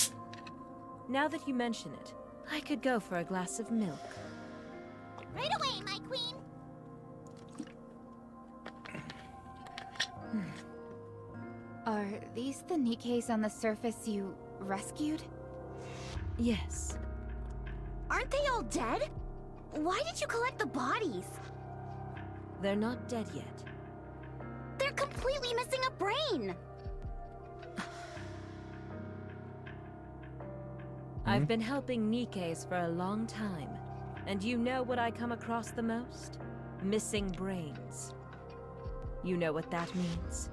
now that you mention it, I could go for a glass of milk. Right away, my queen. Are these the Nikkes on the surface you rescued? Yes. Aren't they all dead? Why did you collect the bodies? They're not dead yet. They're completely missing a brain. I've been helping Nikkes for a long time, and you know what I come across the most? Missing brains. You know what that means?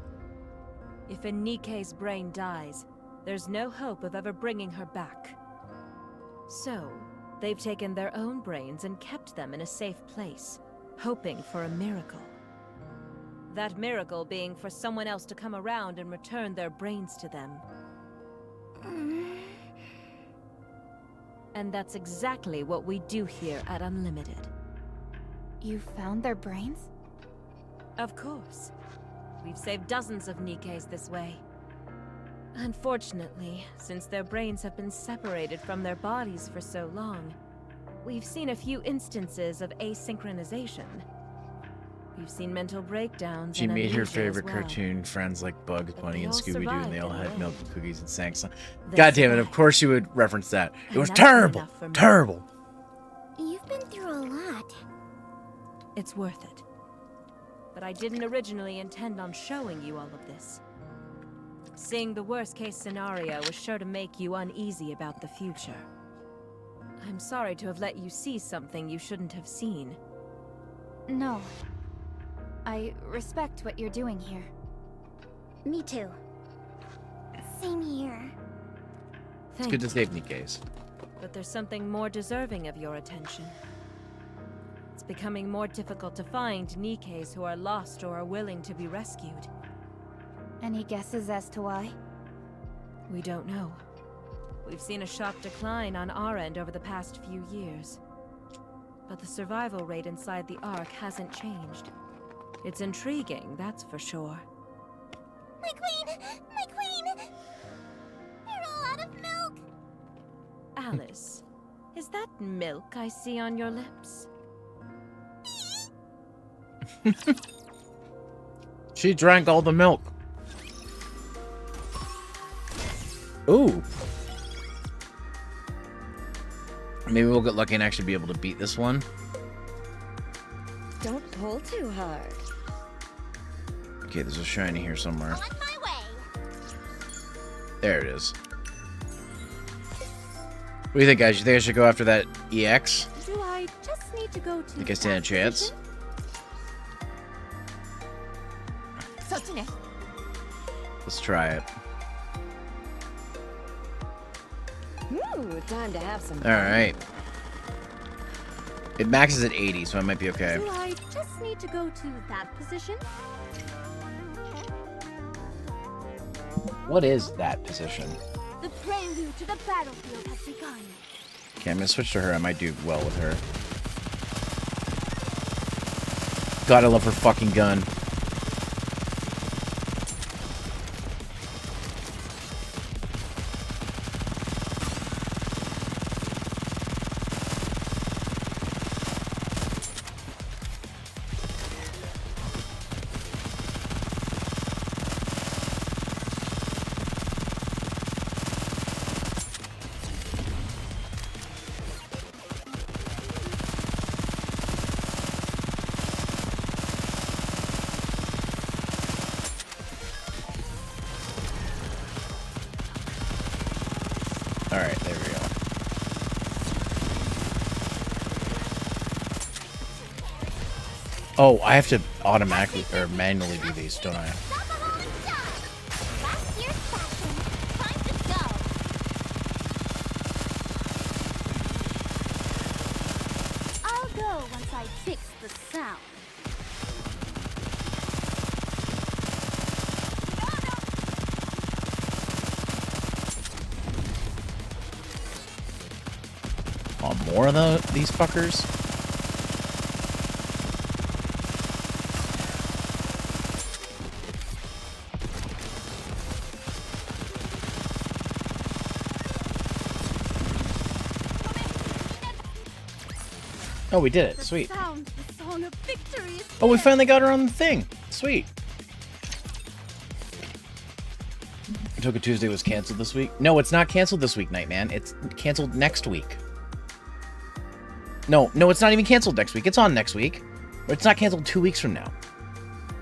If a Nikke's brain dies, there's no hope of ever bringing her back. So, they've taken their own brains and kept them in a safe place, hoping for a miracle. That miracle being for someone else to come around and return their brains to them. And that's exactly what we do here at Unlimited. You found their brains? Of course. We've saved dozens of Nikkes this way. Unfortunately, since their brains have been separated from their bodies for so long, we've seen a few instances of asynchronization. We've seen mental breakdowns. She and made her amnesia favorite as well. cartoon friends like Bugs Bunny and all Scooby Doo, and they all survived had in a milk way. and cookies and sang songs. They God damn it! Of survived. course you would reference that. It And was that's good terrible, enough for me. terrible. You've been through a lot. It's worth it. But I didn't originally intend on showing you all of this. Seeing the worst-case scenario was sure to make you uneasy about the future. I'm sorry to have let you see something you shouldn't have seen. No. I respect what you're doing here. Me too. Same here. It's good to save Nikke's. But there's something more deserving of your attention. It's becoming more difficult to find Nikkes who are lost or are willing to be rescued. Any guesses as to why? We don't know. We've seen a sharp decline on our end over the past few years. But the survival rate inside the Ark hasn't changed. It's intriguing, that's for sure. My queen! My queen! We're all out of milk! Alice, is that milk I see on your lips? She drank all the milk. Ooh. Maybe we'll get lucky and actually be able to beat this one. Don't pull too hard. Okay, there's a shiny here somewhere. On my way! There it is. What do you think, guys? You think I should go after that EX? Do I just need to go to Think I stand a chance? Let's try it. Ooh, time to have some fun. Alright. It maxes at 80, so I might be okay. Do I just need to go to that position? What is that position? The prelude to the battlefield has begun. Okay, I'm gonna switch to her. I might do well with her. God, I love her fucking gun. Alright, there we go. Oh, I have to automatically or manually do these, don't I? Last year's fashion. Time to go. I'll go once I fix the sound. Oh, more of these fuckers? Oh, we did it. Sweet. Sound, the song of victory is Oh, we finally got her on the thing. Sweet. Toka Tuesday was canceled this week. No, it's not canceled this week, Nightman. It's canceled next week. No, it's not even canceled next week. It's on next week. Or it's not canceled 2 weeks from now.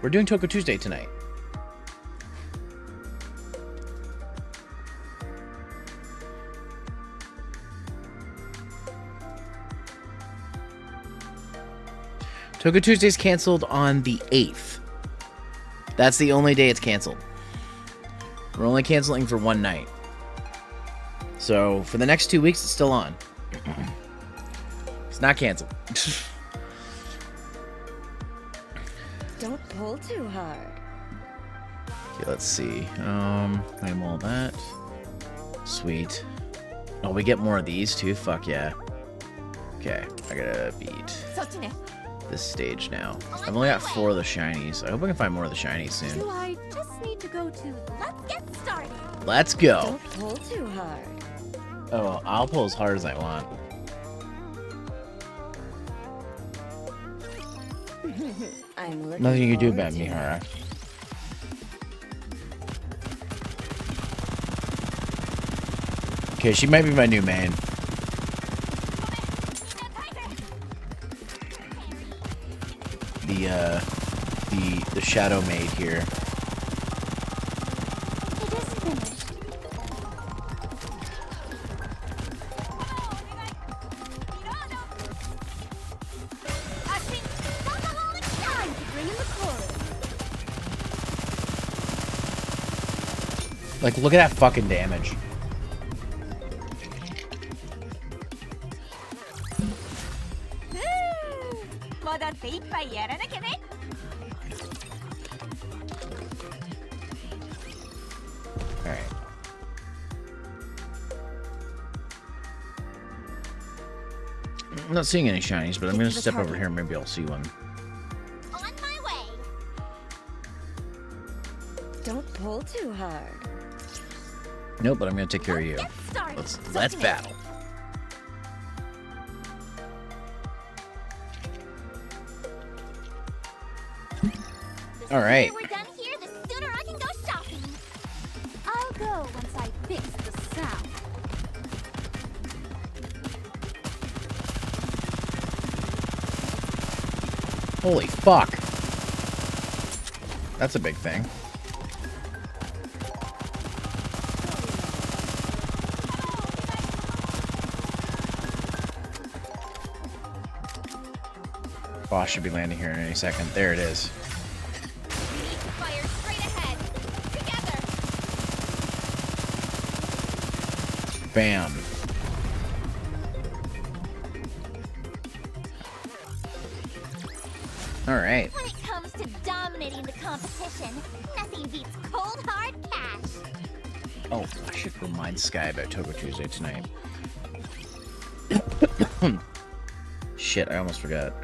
We're doing Toka Tuesday tonight. Toka Tuesday's canceled on the 8th. That's the only day it's canceled. We're only canceling for one night. So, for the next 2 weeks, it's still on. It's not canceled. Don't pull too hard. Okay, let's see. Claim all that. Sweet. Oh, we get more of these too? Fuck yeah. Okay, I gotta beat this stage now. I've only got 4 of the shinies. I hope I can find more of the shinies soon. Do I just need to go to... Let's get started. Let's go. Don't pull too hard. Oh, well, I'll pull as hard as I want. I'm looking Nothing you can do forward about to it. Mihara. Okay, she might be my new main. The shadow maid here. It is finished. Time to bring in the chorus. Like, look at that fucking damage. Alright. I'm not seeing any shinies, but I'm gonna step over here. Maybe I'll see one. On my way. Don't pull too hard. Nope, but I'm gonna take care of you. Get started. Let's battle. The All right. sooner we're done here, the sooner I can go shopping. I'll go once I fix the sound. Holy fuck. That's a big thing. Boss should be landing here in any second. There it is. We need to fire straight ahead. Together. Bam. Alright. When it comes to dominating the competition, nothing beats cold hard cash. Oh, I should remind Sky about Togo Tuesday tonight. Shit, I almost forgot.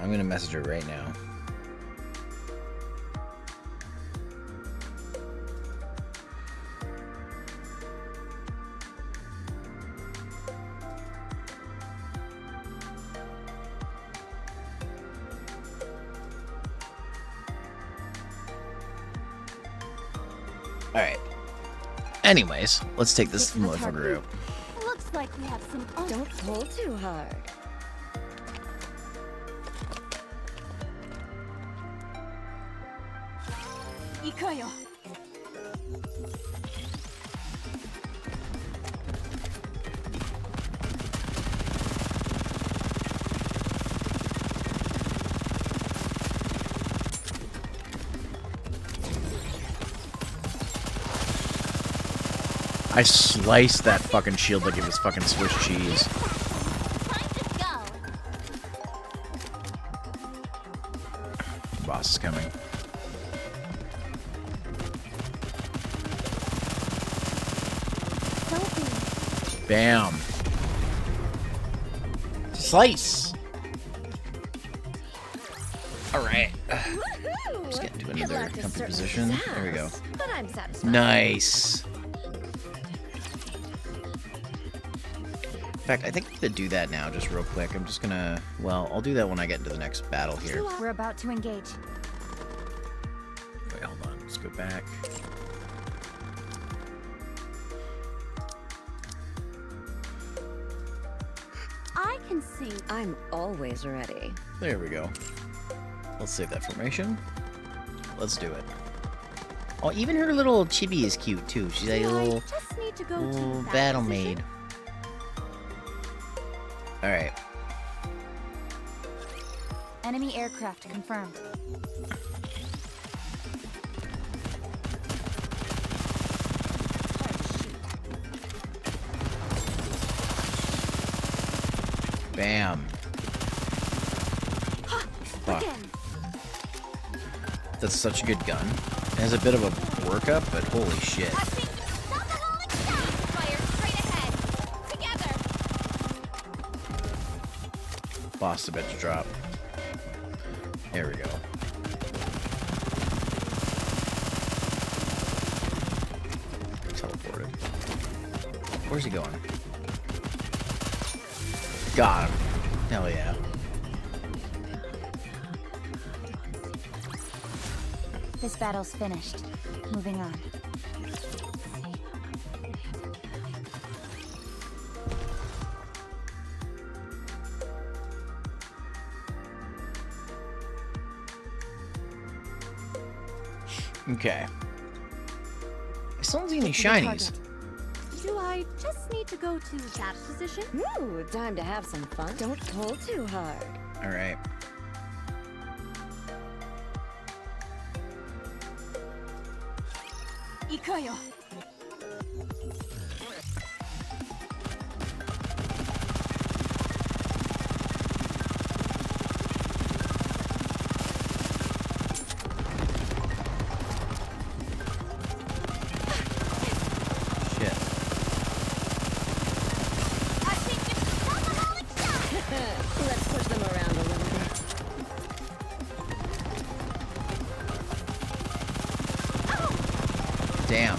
I'm gonna message her right now. Alright. Anyways, let's take this motherfucker out. Looks like we have some. Don't pull too hard. Ikoyo. I sliced that fucking shield like it was fucking Swiss cheese. Time to go. Boss is coming. Bam. Slice. Alright. Just get into another comfy position. There we go. But I'm satisfied. Nice. In fact, I think I'm gonna do that now, just real quick. I'm just gonna... Well, I'll do that when I get into the next battle here. We're about to engage. Wait, hold on. Let's go back. I can see. I'm always ready. There we go. Let's save that formation. Let's do it. Oh, even her little chibi is cute, too. She's a little, Just need to go little to that battle position. maid. Alright. Enemy aircraft confirmed. Bam. Fuck. That's such a good gun. It has a bit of a workup, but holy shit. Fire straight ahead. Together. Boss a bit to drop. There we go. Teleported. Where's he going? Got him. Hell yeah. This battle's finished. Moving on. Okay. I still don't see any shinies. Do I just need to go to that position? Ooh, time to have some fun. Don't pull too hard. All right. Ikayo. Shit. Let's push them around a little bit. Damn.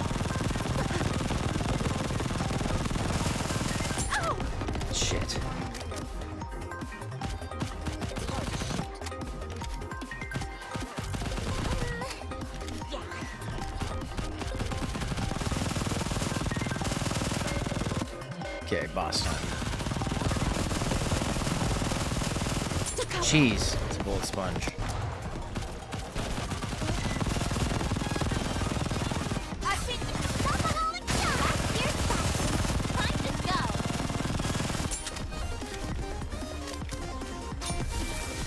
Shit. Okay, boss time. Jeez, it's a bullet sponge.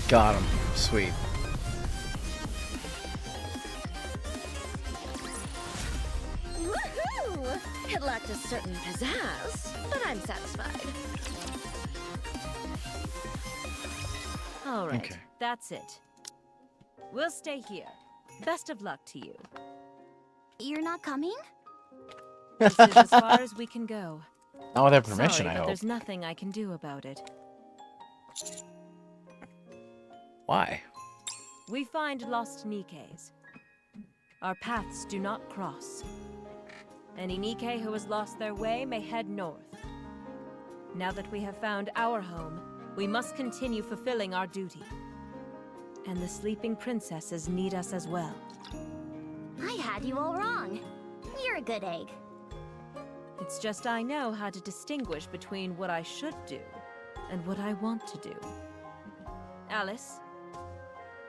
Got him. Sweet. Woohoo! It lacked a certain pizzazz, but I'm satisfied. All right, Okay. that's it. We'll stay here. Best of luck to you. You're not coming? This is as far as we can go. Not with their permission, Sorry, I but hope. there's nothing I can do about it. Why? We find lost Nikkes. Our paths do not cross. Any Nikke who has lost their way may head north. Now that we have found our home, we must continue fulfilling our duty. And the sleeping princesses need us as well. I had you all wrong. You're a good egg. It's just I know how to distinguish between what I should do and what I want to do. Alice,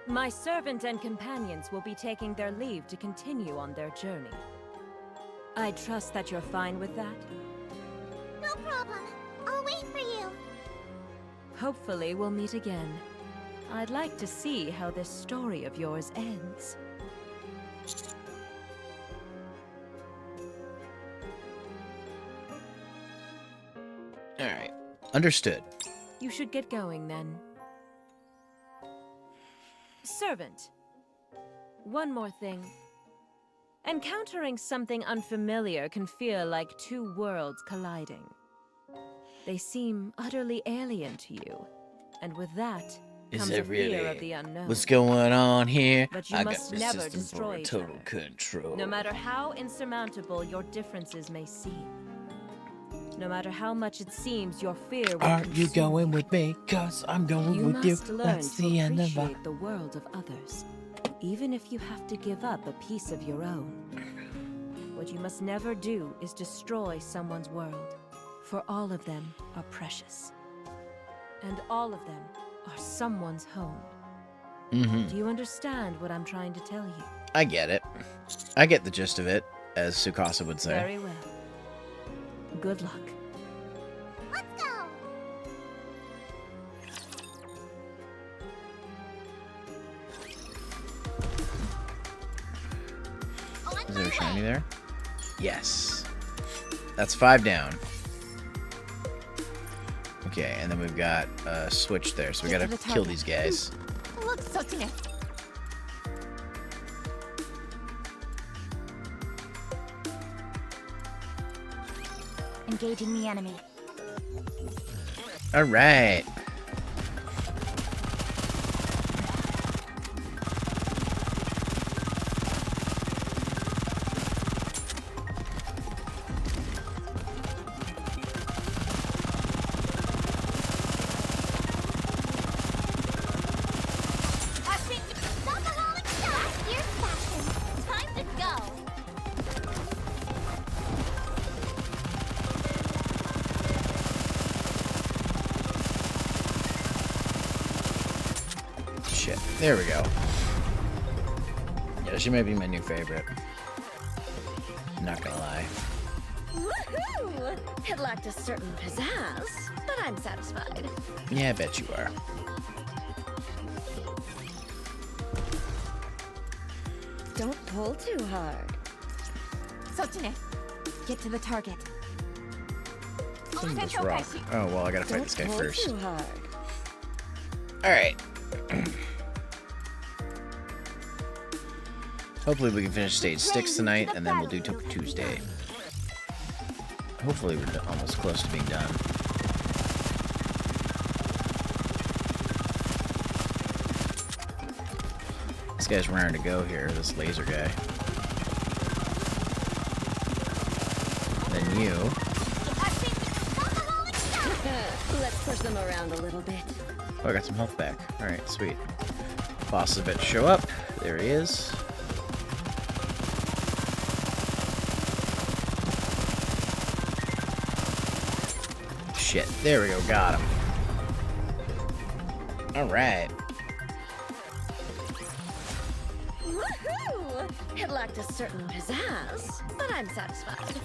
my servant and companions will be taking their leave to continue on their journey. I trust that you're fine with that. No problem. I'll wait for you. Hopefully we'll meet again. I'd like to see how this story of yours ends. Alright. Understood. You should get going then. Servant. One more thing. Encountering something unfamiliar can feel like two worlds colliding. They seem utterly alien to you, and with that comes a fear of the unknown. What's going on here? But you I must got the never system destroy for each total other. control. No matter how insurmountable your differences may seem, no matter how much it seems your fear will Are you consume going with me? Cause I'm going you with you. must learn That's to the end of our... appreciate the world of others, even if you have to give up a piece of your own. What you must never do is destroy someone's world, for all of them are precious. And all of them are someone's home. Mm-hmm. Do you understand what I'm trying to tell you? I get it. I get the gist of it, as Tsukasa would say. Very well. Good luck. Let's go! Is there a shiny there? Yes. That's 5 down. Okay, and then we've got a switch there, so we Get gotta to the kill target. these guys. Look, Sotune. Engaging the enemy. Alright. Shit. There we go. Yeah, she might be my new favorite. Not gonna lie. Woohoo! It lacked a certain pizzazz, but I'm satisfied. Yeah, I bet you are. Don't pull too hard. Sochine, get to the target. Some of this rock. Oh, well, I gotta fight this guy Don't pull first. too hard. Alright. Hopefully we can finish stage 6 tonight, and then we'll do Tuesday. Hopefully we're almost close to being done. This guy's raring to go here, this laser guy. Then you. Let's push them around a little bit. Oh, I got some health back. Alright, sweet. Boss is about to show up. There he is. Shit. There we go. Got him. Alright. Woohoo! It lacked a certain pizzazz, but I'm satisfied.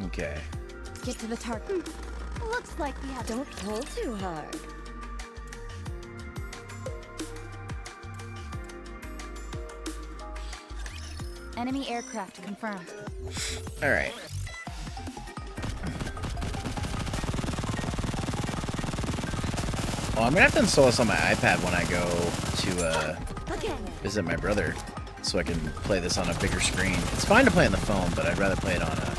Okay. Get to the target. Looks like we have... Don't pull too hard. Enemy aircraft confirmed. Alright. Well, I'm gonna have to install this on my iPad when I go to visit my brother, so I can play this on a bigger screen. It's fine to play on the phone, but I'd rather play it on a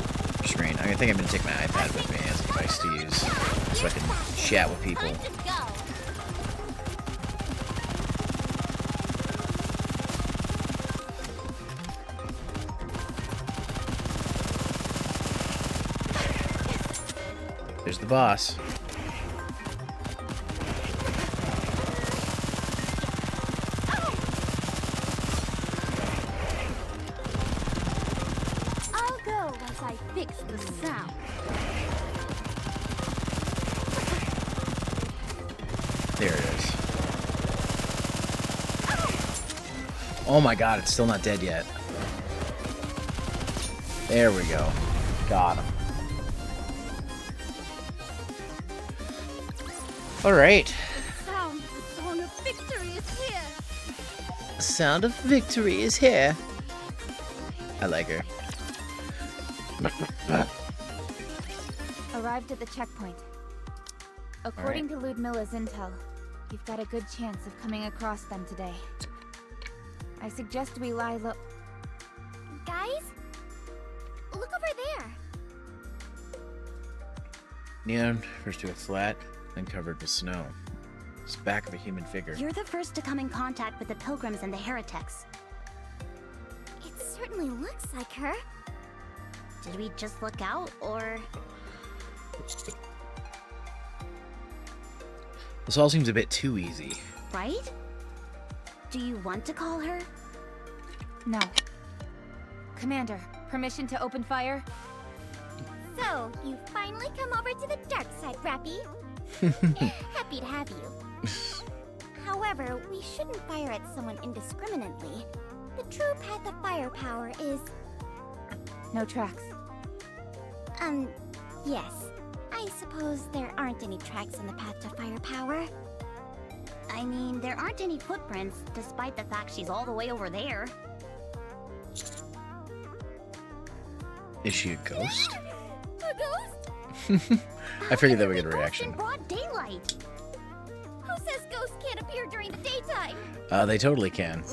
screen. I think I'm gonna take my iPad with me as a device to use, so I can chat with people. There's the boss. I'll go once I fix the sound. There it is. Oh my god, it's still not dead yet. There we go. Got him. Alright. The song of victory is here. The sound of victory is here. I like her. Arrived at the checkpoint. According to Ludmilla's intel, you've got a good chance of coming across them today. I suggest we lie low. Guys, look over there. Neon first to a flat, then covered with snow. It's the back of a human figure. You're the first to come in contact with the pilgrims and the heretics. It certainly looks like her. Did we just look out, or... This all seems a bit too easy. right? Do you want to call her? No. Commander, permission to open fire? So, you finally come over to the dark side, Rappy. Happy to have you. However, we shouldn't fire at someone indiscriminately. The true path of firepower is... No tracks. Yes. I suppose there aren't any tracks on the path to firepower. I mean, there aren't any footprints, despite the fact she's all the way over there. Is she a ghost? A ghost? I figured that would get a reaction. In broad daylight. Who says ghosts can't appear during the daytime? They totally can.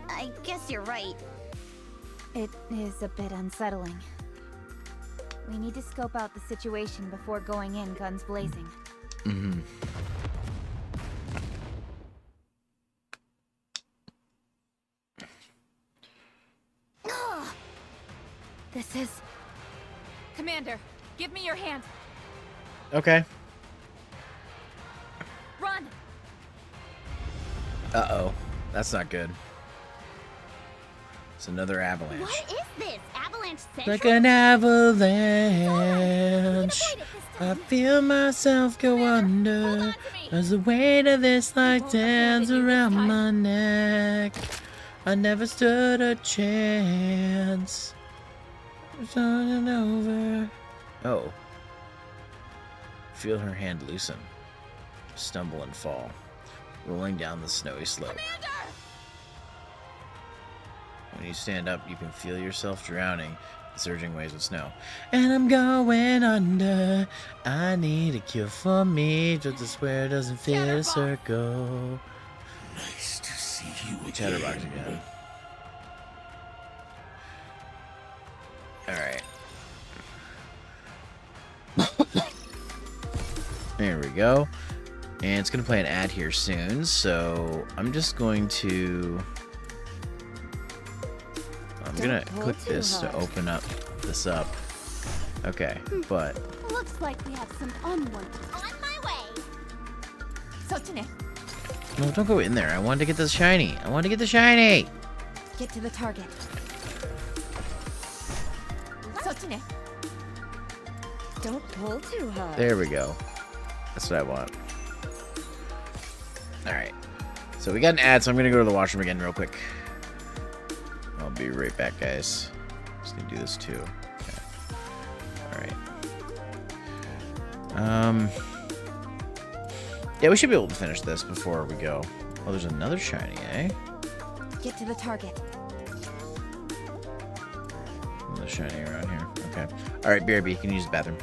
I guess you're right. It is a bit unsettling. We need to scope out the situation before going in guns blazing. Mm-hmm. This is... Commander, give me your hand. Okay. Run! Uh-oh. That's not good. It's another avalanche. What is this? Avalanche Central? Like an avalanche. Avoid it this I feel myself go under as the weight of this life dance around my neck. I never stood a chance. It's all over. Oh. Feel her hand loosen. Stumble and fall, rolling down the snowy slope. When you stand up, you can feel yourself drowning in surging waves of snow. And I'm going under. I need a cure for me. Just a square doesn't fit a circle. Nice to see you again. Chatterbox again. Alright. There we go. And it's going to play an ad here soon, so I'm just going to... I'm going to click this to open up this up. Okay, but... Looks like we have some unwanted. On my way. No, don't go in there. I wanted to get the shiny. I wanted to get the shiny! Get to the target. Don't pull too hard. There we go. That's what I want. Alright. So we got an ad, so I'm going to go to the washroom again real quick. I'll be right back, guys. Just going to do this too. Okay. Alright. Yeah, we should be able to finish this before we go. Oh, there's another shiny, eh? Get to the target. Another shiny around here. Okay. Alright, BRB, you can use the bathroom.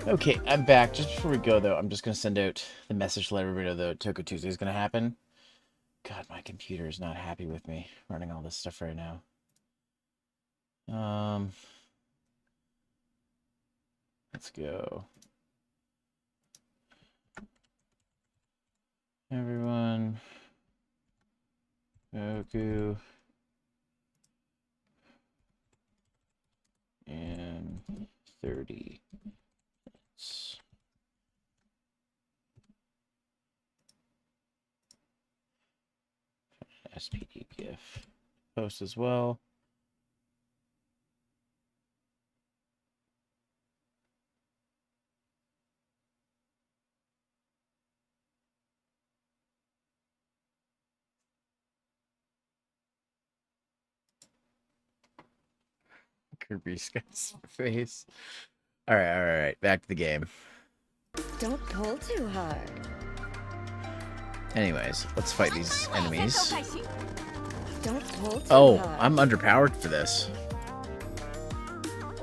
Okay, I'm back. Just before we go, though, I'm just going to send out the message to let everybody know that Toko Tuesday is going to happen. God, my computer is not happy with me running all this stuff right now. Let's go. Everyone. Goku. And 30. SPD GIF post as well. Kirby's face. All right. Back to the game. Don't pull too hard. Anyways, let's fight these enemies. Don't pull too Oh, hard. I'm underpowered for this.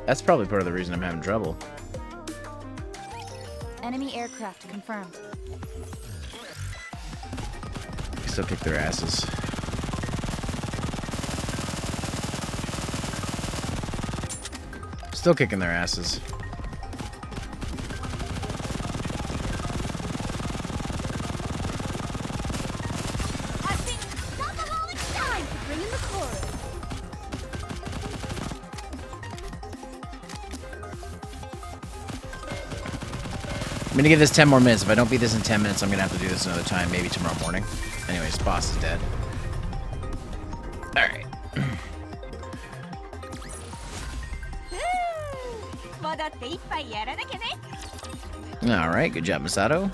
That's probably part of the reason I'm having trouble. Enemy aircraft confirmed. Still kick their asses. Still kicking their asses. I'm gonna give this 10 more minutes. If I don't beat this in 10 minutes, I'm gonna have to do this another time, maybe tomorrow morning. Anyways, boss is dead. Alright. Alright, good job, Masato.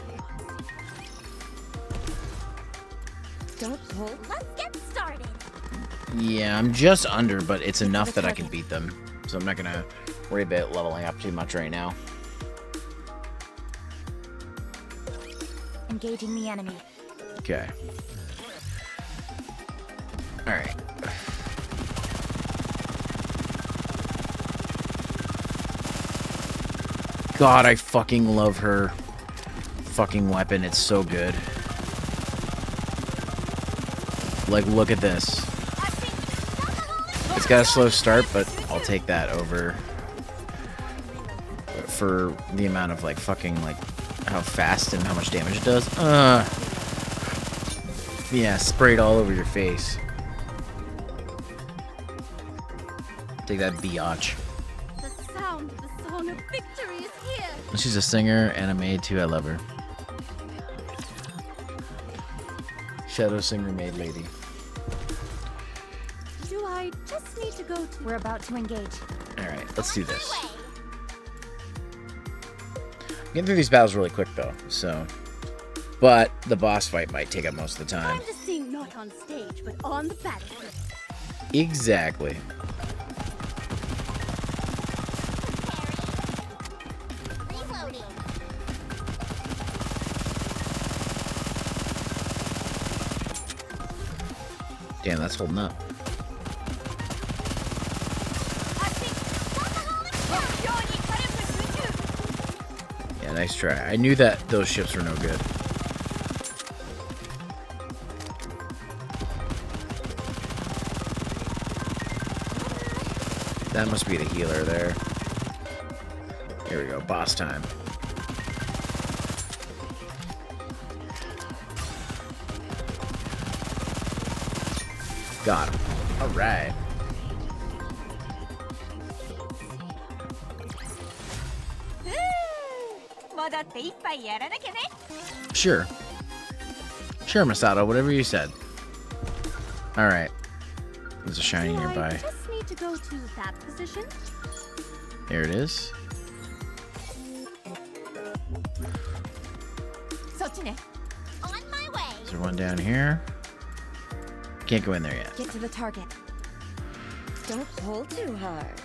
Don't hold. Let's get started. Yeah, I'm just under, but it's enough that I can beat them. So I'm not gonna worry about leveling up too much right now. Engaging the enemy. Okay. Alright. God, I fucking love her fucking weapon. It's so good. Like, look at this. It's got a slow start, but I'll take that over for the amount of, like, fucking, like, how fast and how much damage it does. Yeah, sprayed all over your face. Take that, biatch. The sound of the song of victory is here. She's a singer and a maid too. I love her. Shadow singer, maid lady. Do I just need to go to... We're about to engage. Alright, let's do this. Getting through these battles really quick though, so. But the boss fight might take up most of the time. Time to sing not on stage, but on the battlefield. Exactly. Reloading. Damn, that's holding up. Yeah, nice try. I knew that those ships were no good. That must be the healer there. Here we go, boss time. Got him. Alright. Sure. Sure, Masato, whatever you said. Alright. There's a shiny Do nearby. I just need to go to that position? There it is. On my way. Is there one down here? Can't go in there yet. Get to the target. Don't pull too hard.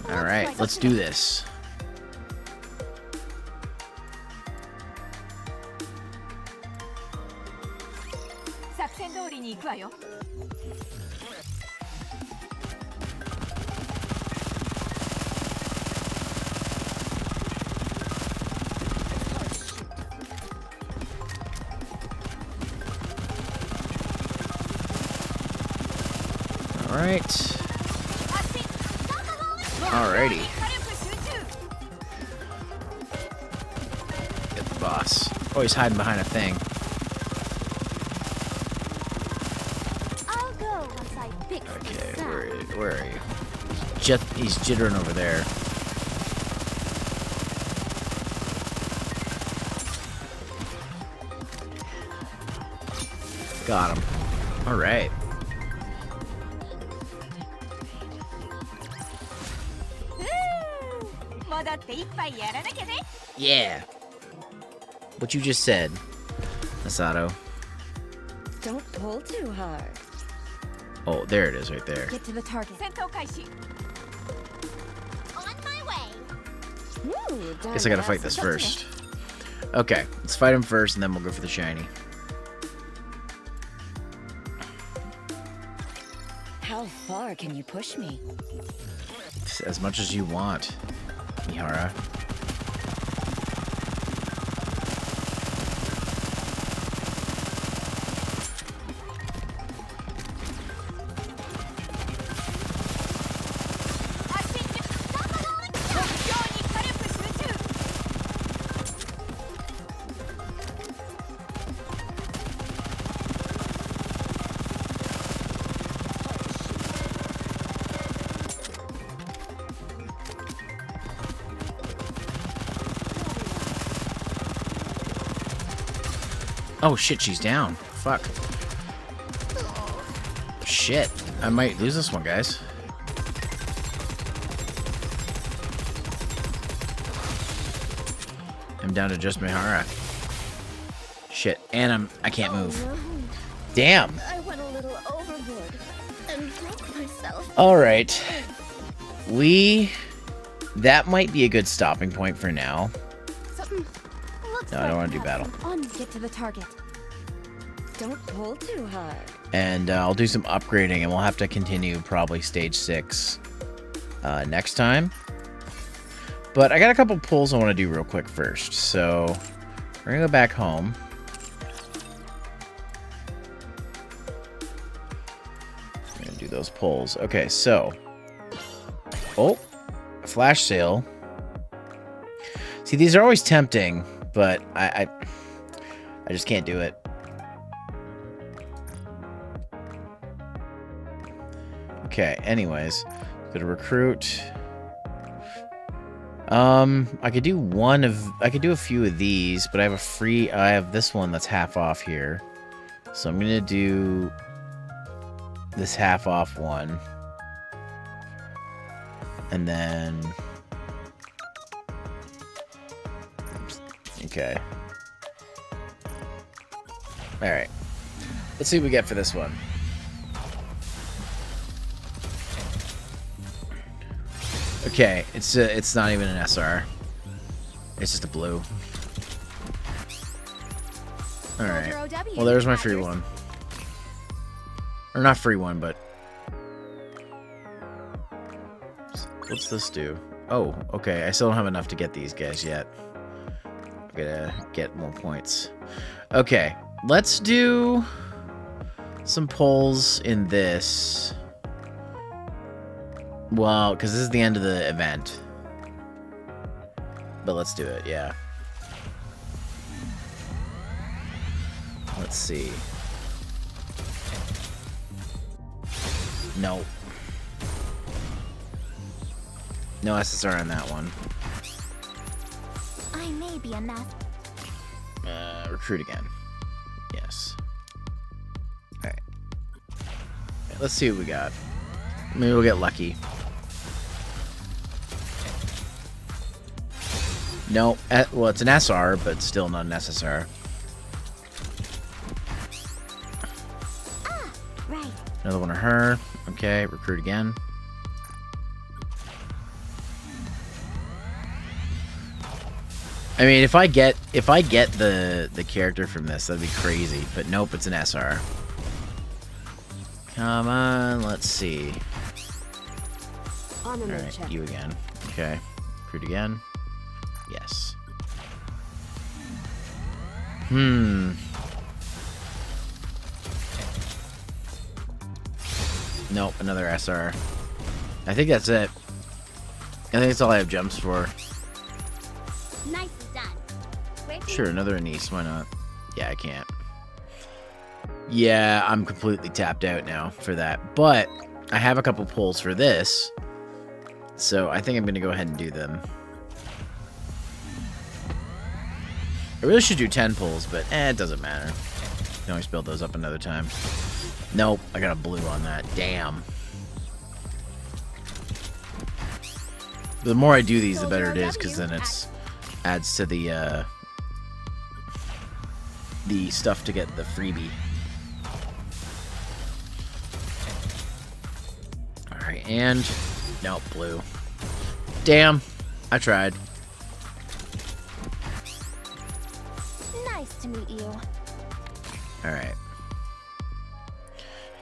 Alright, let's do this. Alright. Alrighty. Get the boss. Oh, he's hiding behind a thing. I'll go once I fix Okay, the sound. where are you? He's jittering over there. Got him. Alright. Yeah. What you just said, Masato. Don't pull too hard. Oh, there it is right there. Get to the target. On my way. Ooh, Guess I gotta fight this first. Okay, let's fight him first and then we'll go for the shiny. How far can you push me? As much as you want, Mihara. Oh shit, she's down. Fuck. Shit. I might lose this one, guys. I'm down to just Mihara. Shit. And I can't move. No. Damn. I went a little overboard and broke myself. Alright. That might be a good stopping point for now. Something looks No, I don't want to do battle. Get to the target. Don't pull too hard. And I'll do some upgrading, and we'll have to continue probably stage 6 next time. But I got a couple pulls I want to do real quick first. So we're going to go back home. I'm going to do those pulls. Okay, so... Oh, flash sale. See, these are always tempting, but I just can't do it. Okay, anyways, go to recruit. I could do a few of these, but I have this one that's half off here. So I'm gonna do this half off one. And then okay. Alright. Let's see what we get for this one. Okay, it's not even an SR. It's just a blue. Alright. Well, there's my free one. Or not free one, but... What's this do? Oh, okay. I still don't have enough to get these guys yet. I'm gonna get more points. Okay, let's do some polls in this. Well, because this is the end of the event. But let's do it, yeah. Let's see. No. No SSR on that one. I may be a mess. Recruit again. Yes. Alright. Let's see what we got. Maybe we'll get lucky. No, well, it's an SR, but still not an SSR. Ah, right. Another one of her. Okay, recruit again. I mean, if I get the character from this, that'd be crazy. But nope, it's an SR. Come on, let's see. Alright, you again. Okay, recruit again. Yes. Nope, another SR. I think that's it. I think that's all I have jumps for. Nice done. Sure, another Anise, why not? Yeah, I can't. Yeah, I'm completely tapped out now for that. But I have a couple pulls for this. So I think I'm going to go ahead and do them. I really should do 10 pulls, but it doesn't matter. You can always build those up another time. Nope, I got a blue on that. Damn. The more I do these, the better it is, because then it's adds to the stuff to get the freebie. Alright, and... Nope, blue. Damn. I tried. Nice to meet you. Alright.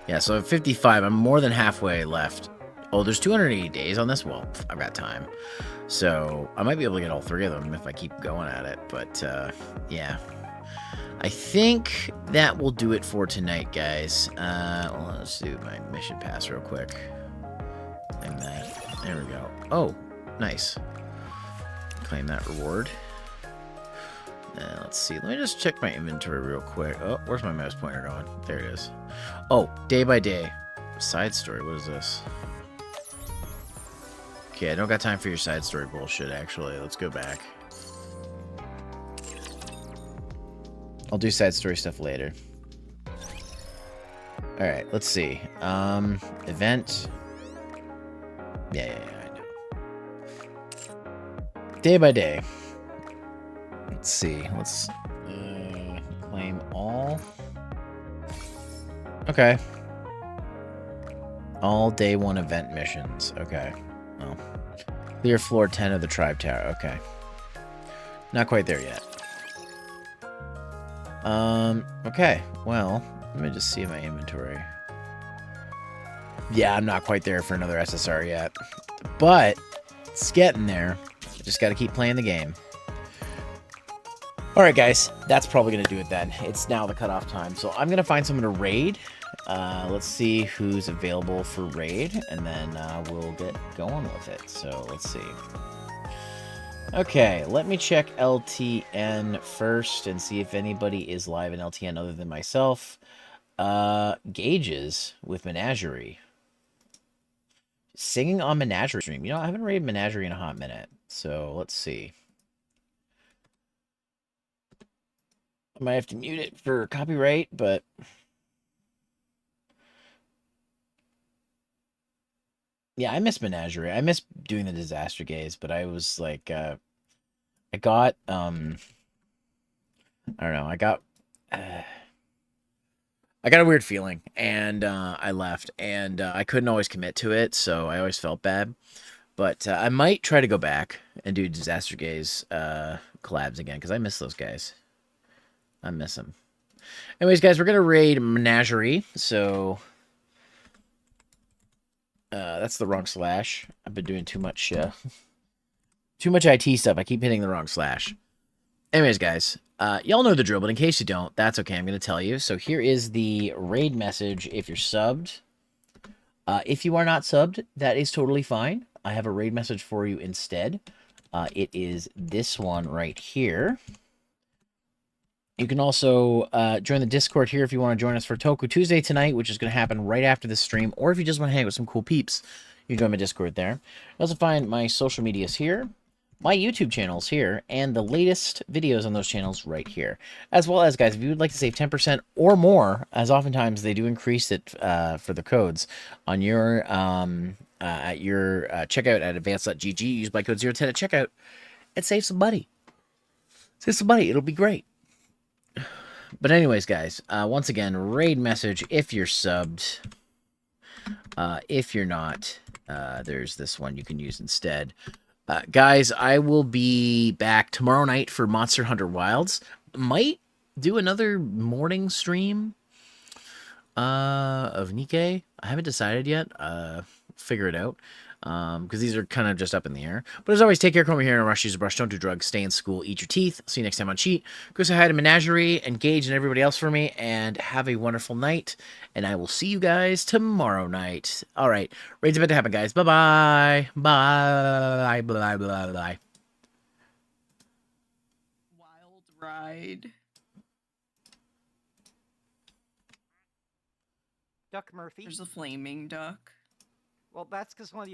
Yeah, so at 55, I'm more than halfway left. Oh, there's 280 days on this? Well, I've got time. So, I might be able to get all 3 of them if I keep going at it. But, yeah. I think that will do it for tonight, guys. Well, let's do my mission pass real quick. Claim that. There we go. Oh, nice. Claim that reward. Let's see. Let me just check my inventory real quick. Oh, where's my mouse pointer going? There it is. Oh, day by day. Side story. What is this? Okay, I don't got time for your side story bullshit, actually. Let's go back. I'll do side story stuff later. All right, let's see. Event. Yeah, I know. Day by day. Let's see. Let's claim all. Okay. All day 1 event missions. Okay. Oh. Clear floor 10 of the Tribe Tower. Okay. Not quite there yet. Okay. Well, let me just see my inventory. Yeah, I'm not quite there for another SSR yet. But it's getting there. Just got to keep playing the game. Alright, guys. That's probably going to do it then. It's now the cutoff time. So I'm going to find someone to raid. Let's see who's available for raid. And then we'll get going with it. So let's see. Okay, let me check LTN first and see if anybody is live in LTN other than myself. Gauges with Menagerie. Singing on Menagerie stream. You know, I haven't raided Menagerie in a hot minute. So, let's see. I might have to mute it for copyright, but... Yeah, I miss Menagerie. I miss doing the disaster gaze, but I was like, I got, I don't know, I got a weird feeling, and I left, and I couldn't always commit to it, so I always felt bad. But I might try to go back and do Disaster Gaze collabs again, because I miss those guys. I miss them. Anyways, guys, we're going to raid Menagerie, so... that's the wrong slash. I've been doing too much IT stuff. I keep hitting the wrong slash. Anyways, guys, y'all know the drill, but in case you don't, that's okay. I'm going to tell you. So here is the raid message if you're subbed. If you are not subbed, that is totally fine. I have a raid message for you instead. It is this one right here. You can also join the Discord here if you want to join us for Toku Tuesday tonight, which is going to happen right after this stream. Or if you just want to hang out with some cool peeps, you can join my Discord there. You also find my social medias here, my YouTube channels here, and the latest videos on those channels right here. As well as, guys, if you would like to save 10% or more, as oftentimes they do increase it for the codes on your at your checkout at advanced.gg, use my code 010 at checkout and save some money. Save some money. It'll be great. But anyways, guys, once again, raid message if you're subbed. If you're not, there's this one you can use instead. Guys, I will be back tomorrow night for Monster Hunter Wilds. Might do another morning stream of Nikke. I haven't decided yet. Figure it out. Because these are kind of just up in the air. But as always, take care, comb your hair, and rush, use a brush, don't do drugs, stay in school, eat your teeth. See you next time on Cheat. Go say hi to Menagerie, Engage, and everybody else for me, and have a wonderful night. And I will see you guys tomorrow night. All right, raid's about to happen, guys. Bye-bye. Bye. Bye. Bye. Wild ride. Duck Murphy. There's a flaming duck. Well, that's because one of the